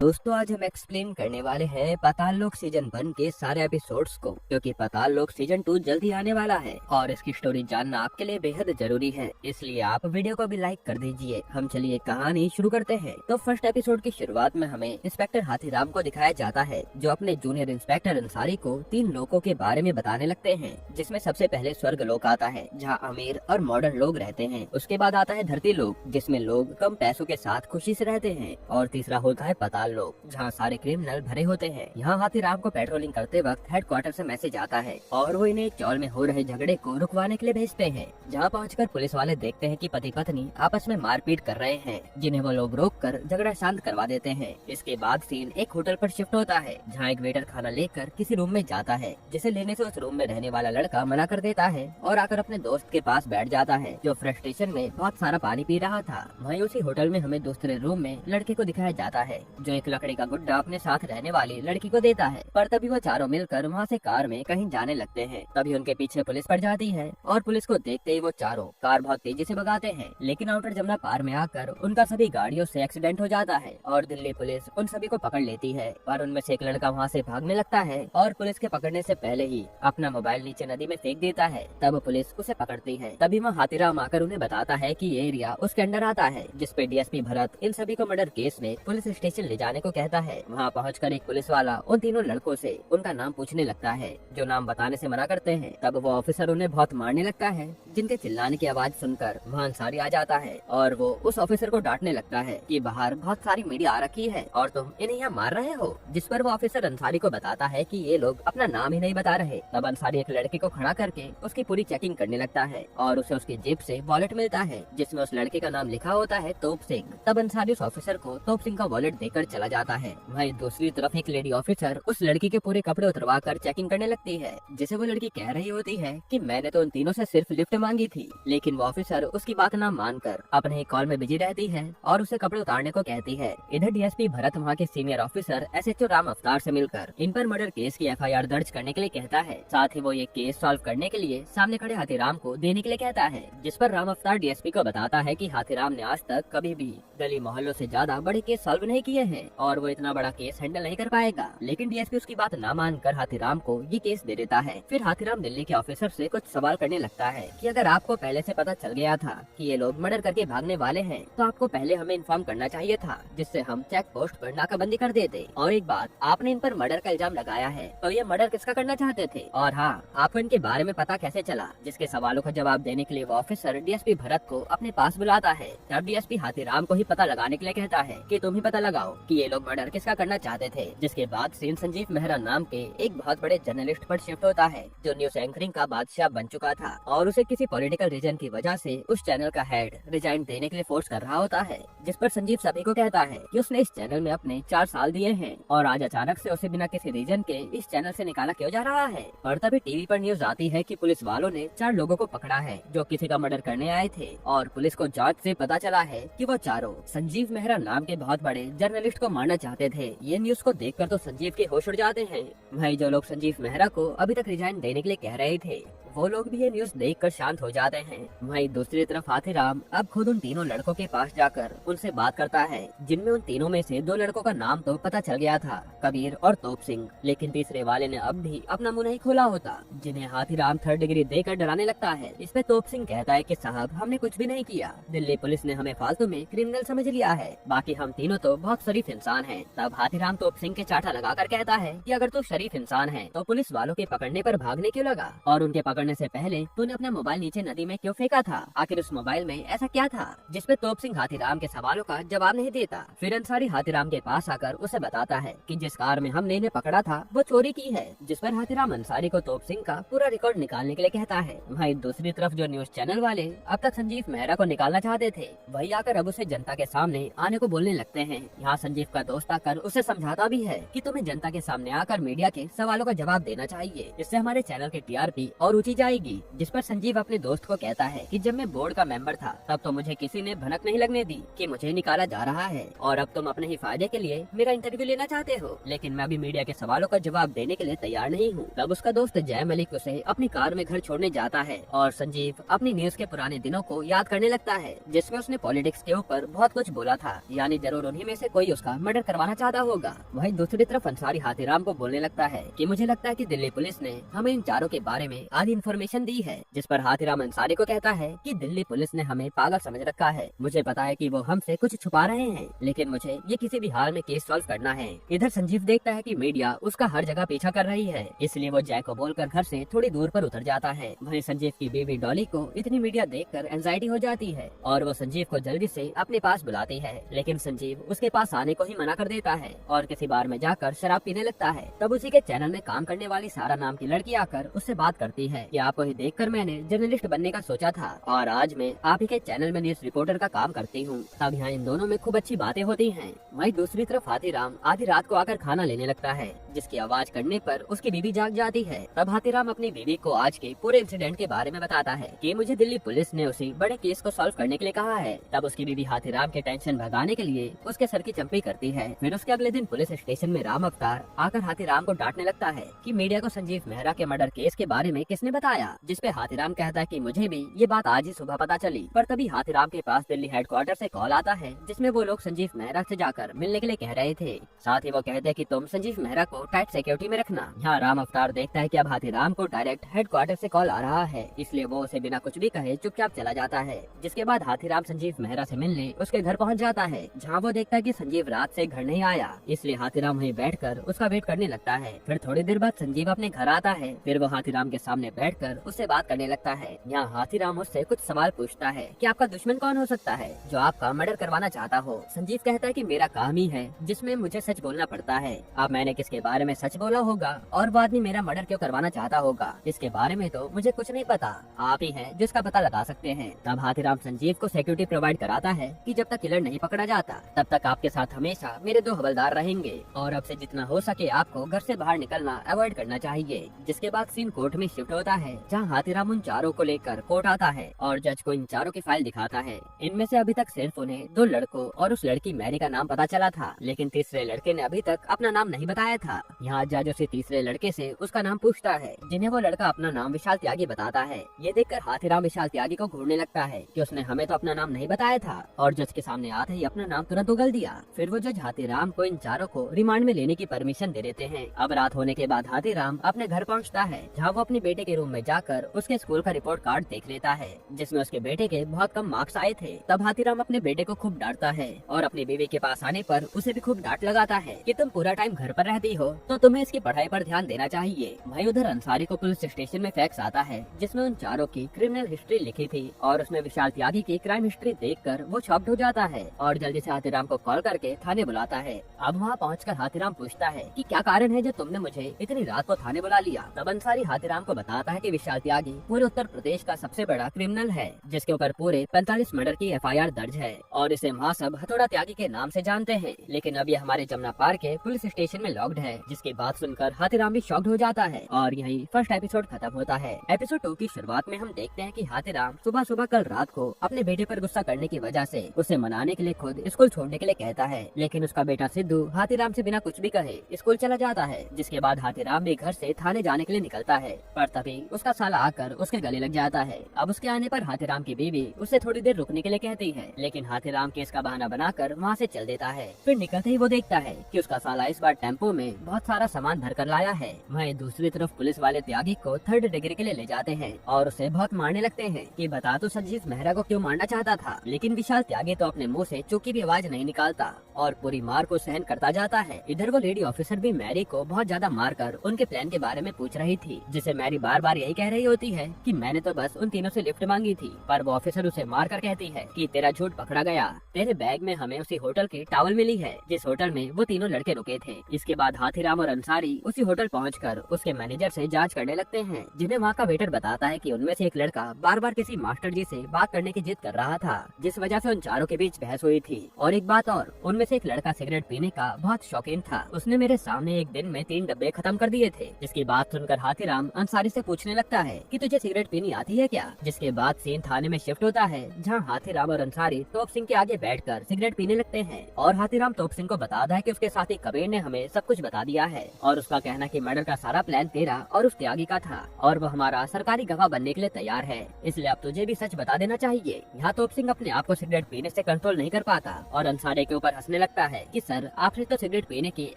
दोस्तों आज हम एक्सप्लेन करने वाले हैं पाताल लोक सीजन 1 के सारे एपिसोड्स को, क्योंकि पाताल लोक सीजन 2 जल्दी आने वाला है और इसकी स्टोरी जानना आपके लिए बेहद जरूरी है, इसलिए आप वीडियो को भी लाइक कर दीजिए। हम चलिए कहानी शुरू करते हैं। तो फर्स्ट एपिसोड की शुरुआत में हमें इंस्पेक्टर हाथीराम को दिखाया जाता है, जो अपने जूनियर इंस्पेक्टर अंसारी को 3 लोगों के बारे में बताने लगते हैं, जिसमें सबसे पहले स्वर्ग लोक आता है जहाँ अमीर और मॉडर्न लोग रहते हैं। उसके बाद आता है धरती लोक, जिसमें लोग कम पैसों के साथ खुशी से रहते हैं, और तीसरा होता है पाताल लोग, जहाँ सारे क्रिमिनल भरे होते हैं। यहाँ हाथीराम को पेट्रोलिंग करते वक्त हेडक्वार्टर से मैसेज आता है और वो इन्हें चौल में हो रहे झगड़े को रुकवाने के लिए भेजते हैं। जहाँ पहुंचकर पुलिस वाले देखते हैं कि पति पत्नी आपस में मारपीट कर रहे हैं, जिन्हें वो लोग रोककर झगड़ा शांत करवा देते हैं। इसके बाद सीन एक होटल पर शिफ्ट होता है, जहाँ एक वेटर खाना लेकर किसी रूम में जाता है, जिसे लेने से उस रूम में रहने वाला लड़का मना कर देता है और आकर अपने दोस्त के पास बैठ जाता है, जो फ्रस्ट्रेशन में बहुत सारा पानी पी रहा था। वहीं उसी होटल में हमें दूसरे रूम में लड़के को दिखाया जाता है, जो एक लकड़ी का गुड्डा अपने साथ रहने वाली लड़की को देता है। पर तभी वो चारों मिलकर वहाँ से कार में कहीं जाने लगते हैं। तभी उनके पीछे पुलिस पड़ जाती है और पुलिस को देखते ही वो चारों कार बहुत तेजी से भगाते हैं, लेकिन आउटर जमुना पार में आकर उनका सभी गाड़ियों से एक्सीडेंट हो जाता है और दिल्ली पुलिस उन सभी को पकड़ लेती है। पर उनमें से एक लड़का वहाँ से भागने लगता है और पुलिस के पकड़ने से पहले ही अपना मोबाइल नीचे नदी में फेंक देता है। तब पुलिस उसे पकड़ती है। तभी वहाँ हाथीराम आकर उन्हें बताता है कि ये एरिया उसके अंडर आता है, जिसपे डीएसपी भरत इन सभी को मर्डर केस में पुलिस स्टेशन ले जाने को कहता है। वहाँ पहुंचकर एक पुलिस वाला उन तीनों लड़कों से उनका नाम पूछने लगता है, जो नाम बताने से मना करते हैं। तब वो ऑफिसर उन्हें बहुत मारने लगता है, जिनके चिल्लाने की आवाज सुनकर वहाँ अंसारी आ जाता है और वो उस ऑफिसर को डांटने लगता है कि बाहर बहुत सारी मीडिया आ रखी है और तुम इन्हें यहाँ मार रहे हो। जिस पर वो ऑफिसर अंसारी को बताता है कि ये लोग अपना नाम ही नहीं बता रहे। तब अंसारी एक लड़के को खड़ा करके उसकी पूरी चेकिंग करने लगता है और उसे उसकी जेब से वॉलेट मिलता है, जिसमें उस लड़के का नाम लिखा होता है तोप सिंह। तब अंसारी उस ऑफिसर को तोप सिंह का वॉलेट देकर चला जाता है। वहीं दूसरी तरफ एक लेडी ऑफिसर उस लड़की के पूरे कपड़े उतरवा कर चेकिंग करने लगती है, जिसे वो लड़की कह रही होती है कि मैंने तो उन तीनों से सिर्फ लिफ्ट मांगी थी, लेकिन वो ऑफिसर उसकी बात ना मानकर अपने ही कॉल में बिजी रहती है और उसे कपड़े उतारने को कहती है। इधर डीएसपी भरत वहाँ के सीनियर ऑफिसर एसएचओ राम अवतार से मिलकर इन पर मर्डर केस की एफआईआर दर्ज करने के लिए कहता है। साथ ही वो ये केस सॉल्व करने के लिए सामने खड़े हाथीराम को देने के लिए कहता है, जिस पर राम अवतार डीएसपी को बताता है कि हाथीराम ने आज तक कभी भी गली मोहल्लों से ज्यादा बड़े केस सॉल्व नहीं किए हैं और वो इतना बड़ा केस हैंडल नहीं कर पाएगा। लेकिन डीएसपी उसकी बात ना मानकर हाथीराम को ये केस दे देता है। फिर हाथीराम दिल्ली के ऑफिसर से कुछ सवाल करने लगता है कि अगर आपको पहले से पता चल गया था कि ये लोग मर्डर करके भागने वाले हैं, तो आपको पहले हमें इन्फॉर्म करना चाहिए था, जिससे हम चेक पोस्ट पर नाकाबंदी कर देते। और एक बात, आपने इन पर मर्डर का इल्जाम लगाया है, तो ये मर्डर किसका करना चाहते थे? और हाँ, आपको इनके बारे में पता कैसे चला? जिसके सवालों का जवाब देने के लिए वो ऑफिसर डीएसपी भरत को अपने पास बुलाता है। तब डीएसपी हाथीराम को ही पता लगाने के लिए कहता है कि तुम ही पता लगाओ कि ये लोग मर्डर किसका करना चाहते थे। जिसके बाद सीन संजीव मेहरा नाम के एक बहुत बड़े जर्नलिस्ट पर शिफ्ट होता है, जो न्यूज एंकरिंग का बादशाह बन चुका था और उसे किसी पॉलिटिकल रीजन की वजह से उस चैनल का हेड रिजाइन देने के लिए फोर्स कर रहा होता है। जिस पर संजीव सभी को कहता है कि उसने इस चैनल में अपने 4 साल दिए हैं और आज अचानक से उसे बिना किसी रीजन के इस चैनल से निकाला क्यों जा रहा है। और तभी टीवी पर न्यूज आती है कि पुलिस वालों ने 4 लोगों को पकड़ा है, जो किसी का मर्डर करने आए थे और पुलिस को जांच से पता चला है कि वो चारों संजीव मेहरा नाम के बहुत बड़े जर्नलिस्ट को मारना चाहते थे। ये न्यूज को देखकर तो संजीव के होश उड़ जाते हैं। भाई जो लोग संजीव मेहरा को अभी तक रिजाइन देने के लिए कह रहे थे, वो लोग भी ये न्यूज देखकर शांत हो जाते हैं। वहीं दूसरी तरफ हाथीराम अब खुद उन तीनों लड़कों के पास जाकर उनसे बात करता है, जिनमें उन तीनों में से 2 लड़कों का नाम तो पता चल गया था, कबीर और तोप सिंह, लेकिन तीसरे वाले ने अब भी अपना मुंह नहीं खोला होता, जिन्हें हाथीराम 3rd डिग्री देकर डराने लगता है। इस पे तोप सिंह कहता है कि साहब हमने कुछ भी नहीं किया, दिल्ली पुलिस ने हमें फालतू में क्रिमिनल समझ लिया है, बाकी हम तीनों तो बहुत शरीफ इंसान हैं। तब हाथीराम तोप सिंह के चाटा लगाकर कहता है कि अगर तू शरीफ इंसान है तो पुलिस वालों के पकड़ने पर भागने क्यों लगा, और उनके पकड़ने से पहले तूने अपना मोबाइल नीचे नदी में क्यों फेंका था? आखिर उस मोबाइल में ऐसा क्या था? जिस पे तोप सिंह हाथीराम के सवालों का जवाब नहीं देता। फिर अंसारी हाथीराम के पास आकर उसे बताता है कि जिस कार में हमने इन्हें पकड़ा था वो चोरी की है, जिस पर हाथीराम अंसारी को तोप सिंह का पूरा रिकॉर्ड निकालने के लिए कहता है। वहीं दूसरी तरफ जो न्यूज चैनल वाले अब तक संजीव मेहरा को निकालना चाहते थे, वही आकर अब उसे जनता के सामने आने को बोलने लगते हैं। यहाँ संजीव का दोस्त आकर उसे समझाता भी है कि तुम्हें जनता के सामने आकर मीडिया के सवालों का जवाब देना चाहिए, इससे हमारे चैनल के टीआरपी और ऊंची जाएगी। जिस पर संजीव अपने दोस्त को कहता है कि जब मैं बोर्ड का मेंबर था तब तो मुझे किसी ने भनक नहीं लगने दी कि मुझे निकाला जा रहा है और अब तुम अपने ही फायदे के लिए मेरा इंटरव्यू लेना चाहते हो, लेकिन मैं अभी मीडिया के सवालों का जवाब देने के लिए तैयार नहीं हूँ। तब उसका दोस्त जय मलिक उसे अपनी कार में घर छोड़ने जाता है और संजीव अपनी न्यूज के पुराने दिनों को याद करने लगता है जिसमें उसने पॉलिटिक्स के ऊपर बहुत कुछ बोला था, यानी जरूर उन्हीं में से कोई उसका मर्डर करवाना चाहता होगा। वहीं दूसरी तरफ अंसारी हाथीराम को बोलने लगता है कि मुझे लगता है कि दिल्ली पुलिस ने हमें इन चारों के बारे में आधी इन्फॉर्मेशन दी है। जिस पर हाथीराम अंसारी को कहता है कि दिल्ली पुलिस ने हमें पागल समझ रखा है, मुझे पता है कि वो हमसे कुछ छुपा रहे हैं, लेकिन मुझे ये किसी भी हाल में केस सॉल्व करना है। इधर संजीव देखता है कि मीडिया उसका हर जगह पीछा कर रही है, इसलिए वो जय को बोलकर घर से थोड़ी दूर पर उतर जाता है। वहीं संजीव की बीवी डॉली को इतनी मीडिया देखकर एंजाइटी हो जाती है और वो संजीव को जल्दी से अपने पास बुलाती है, लेकिन संजीव उसके पास आने को ही मना कर देता है और किसी बार में जाकर शराब पीने लगता है। तब उसी के चैनल में काम करने वाली सारा नाम की लड़की आकर उससे बात करती है कि आपको ही देखकर मैंने जर्नलिस्ट बनने का सोचा था और आज मैं आप ही के चैनल में न्यूज रिपोर्टर का काम करती हूँ। तब यहाँ इन दोनों में खूब अच्छी बातें होती हैं। वहीं दूसरी तरफ हाथीराम आधी रात को आकर खाना लेने लगता है, जिसकी आवाज करने पर उसकी बीवी जाग जाती है। तब हाथीराम अपनी बीवी को आज के पूरे इंसिडेंट के बारे में बताता है कि मुझे दिल्ली पुलिस ने उसी बड़े केस को सॉल्व करने के लिए कहा है। तब उसकी बीवी हाथीराम के टेंशन भगाने के लिए उसके सर की चंपी करती है। फिर उसके अगले दिन पुलिस स्टेशन में राम अवतार आकर हाथीराम को डांटने लगता है कि मीडिया को संजीव मेहरा के मर्डर केस के बारे में किसने बताया, जिस पे हाथीराम कहता है कि मुझे भी ये बात आज ही सुबह पता चली। पर तभी हाथीराम के पास दिल्ली हेडक्वार्टर से कॉल आता है जिसमें वो लोग संजीव मेहरा से जाकर मिलने के लिए कह रहे थे। साथ ही वो कहते हैं कि तुम संजीव मेहरा को टाइट सिक्योरिटी में रखना। यहाँ राम अवतार देखता है कि अब हाथीराम को डायरेक्ट हेडक्वार्टर से कॉल आ रहा है, इसलिए वो उसे बिना कुछ भी कहे चुपचाप चला जाता है। जिसके बाद हाथीराम संजीव मेहरा से मिलने उसके घर पहुंच जाता है, जहां वो देखता है कि संजीव रात से घर नहीं आया, इसलिए हाथीराम वहीं बैठकर उसका वेट करने लगता है। फिर थोड़ी देर बाद संजीव अपने घर आता है, फिर वो हाथीराम के सामने बैठकर उससे बात करने लगता है। यहाँ हाथीराम उससे कुछ सवाल पूछता है कि आपका दुश्मन कौन हो सकता है जो आपका मर्डर करवाना चाहता हो। संजीव कहता है कि मेरा काम ही है जिसमें मुझे सच बोलना पड़ता है। अब मैंने किसके बारे में सच बोला होगा और वो आदमी मेरा मर्डर क्यों करवाना चाहता होगा, इसके बारे में तो मुझे कुछ नहीं पता, आप ही हैं जिसका पता लगा सकते हैं। तब हाथीराम संजीव को सिक्योरिटी प्रोवाइड कराता है कि जब तक किलर नहीं पकड़ा जाता तब तक आपके साथ हमेशा मेरे 2 हवलदार रहेंगे और अब से जितना हो सके आपको घर से बाहर निकलना अवॉइड करना चाहिए। जिसके बाद सीन कोर्ट में शिफ्ट होता है, जहां हाथीराम उन चारों को लेकर कोर्ट आता है और जज को इन चारों की फाइल दिखाता है। इनमें से अभी तक सिर्फ उन्हें 2 लड़कों और उस लड़की मैरी का नाम पता चला था, लेकिन तीसरे लड़के ने अभी तक अपना नाम नहीं बताया था। यहाँ जज उसे तीसरे लड़के से उसका नाम पूछता है, जिन्हें वो लड़का अपना नाम विशाल त्यागी बताता है। ये देखकर हाथीराम विशाल त्यागी को घूरने लगता है कि उसने हमें तो अपना नाम नहीं बताया था और जज के सामने आते ही अपना नाम तुरंत उगल दिया। फिर वो जज हाथीराम को इन चारों को रिमांड में लेने की परमिशन दे देते हैं। अब रात होने के बाद हाथीराम अपने घर पहुंचता है, जहां वो अपने बेटे के रूम में जाकर उसके स्कूल का रिपोर्ट कार्ड देख लेता है, जिसमें उसके बेटे के बहुत कम मार्क्स आए थे। तब हाथीराम अपने बेटे को खूब डांटता है और अपनी बीवी के पास आने पर उसे भी खूब डांट लगाता है कि तुम पूरा टाइम घर पर रहती हो तो तुम्हें इसकी पढ़ाई पर ध्यान देना चाहिए। वहीं उधर अंसारी को पुलिस स्टेशन में फैक्स आता है जिसमें उन चारों की क्रिमिनल हिस्ट्री लिखी थी और उसमें विशाल त्यागी की क्राइम हिस्ट्री देखकर वो शॉक्ड हो जाता है और जल्दी से हाथीराम को कॉल करके थाने बुलाता है। अब वहाँ पहुंचकर हाथीराम पूछता है कि क्या कारण है जो तुमने मुझे इतनी रात को थाने बुला लिया। तब अंसारी हाथीराम को बताता है कि विशाल त्यागी पूरे उत्तर प्रदेश का सबसे बड़ा क्रिमिनल है, जिसके ऊपर पूरे 45 मर्डर की FIR दर्ज है और इसे वहाँ सब हथौड़ा त्यागी के नाम से जानते हैं, लेकिन अब ये हमारे जमुना पार्क के पुलिस स्टेशन में लॉक्ड है। जिसकी बात सुनकर हाथीराम भी शॉक्ड हो जाता है और यही फर्स्ट एपिसोड खत्म होता है। एपिसोड 2 की शुरुआत में हम देखते हैं कि हाथीराम सुबह सुबह कल रात को अपने बेटे पर गुस्सा करने की वजह से उसे मनाने के लिए खुद स्कूल छोड़ने के लिए कहता है, लेकिन उसका बेटा सिद्धू हाथीराम से बिना कुछ भी कहे स्कूल चला जाता है। जिसके बाद हाथीराम भी घर से थाने जाने के लिए निकलता है, पर तभी उसका साला आकर उसके गले लग जाता है। अब उसके आने पर हाथीराम की बीवी उसे थोड़ी देर रुकने के लिए कहती है, लेकिन हाथीराम केस का बहाना बनाकर वहाँ से चल देता है। फिर निकलते ही वो देखता है कि उसका साला इस बार टेम्पो में बहुत सारा सामान भर कर लाया है। वहीं दूसरी तरफ पुलिस वाले त्यागी को 3rd डिग्री के लिए ले जाते हैं और उसे बहुत मारने लगते हैं कि बता तो संजीव मेहरा को क्यों मारना चाहता था, लेकिन विशाल त्यागी तो अपने मुंह से चुकी भी आवाज नहीं निकालता और पूरी मार को सहन करता जाता है। इधर वो लेडी ऑफिसर भी मैरी को बहुत ज्यादा मार कर उनके प्लान के बारे में पूछ रही थी, जिसे मैरी बार बार यही कह रही होती है कि मैंने तो बस उन तीनों से लिफ्ट मांगी थी, पर वो ऑफिसर उसे मार कर कहती है कि तेरा झूठ पकड़ा गया, तेरे बैग में हमें उसी होटल की टॉवल मिली है जिस होटल में वो तीनों लड़के रुके थे। इसके बाद हाथीराम और अंसारी उसी होटल पहुंचकर उसके मैनेजर से जांच करने लगते हैं, जिन्हें वहाँ का वेटर बताता है कि उनमें से एक लड़का बार बार किसी मास्टर जी से बात करने की जिद कर रहा था, जिस वजह से उन चारों के बीच बहस हुई थी। और एक बात और, उनमें से एक लड़का सिगरेट पीने का बहुत शौकीन था, उसने मेरे सामने एक दिन में 3 डब्बे खत्म कर दिए थे। जिसकी बात सुनकर हाथीराम अंसारी से पूछने पूछने लगता है कि तुझे सिगरेट पीनी आती है क्या। जिसके बाद सीन थाने में शिफ्ट होता है, जहाँ हाथीराम और अंसारी तोप सिंह के आगे बैठकर सिगरेट पीने लगते हैं और हाथीराम तोप सिंह को बताता है कि उसके साथी कबीर ने हमें सब कुछ बता दिया है और उसका कहना कि मर्डर का सारा प्लान तेरा और उस त्यागी का था और वो हमारा सरकारी गवाह बनने के लिए तैयार है, इसलिए अब तुझे भी सच बता देना चाहिए। यहाँ तोप सिंह अपने आप को सिगरेट पीने से कंट्रोल नहीं कर पाता और अंसारी के ऊपर हंसने लगता है कि सर आपसे तो सिगरेट पीने की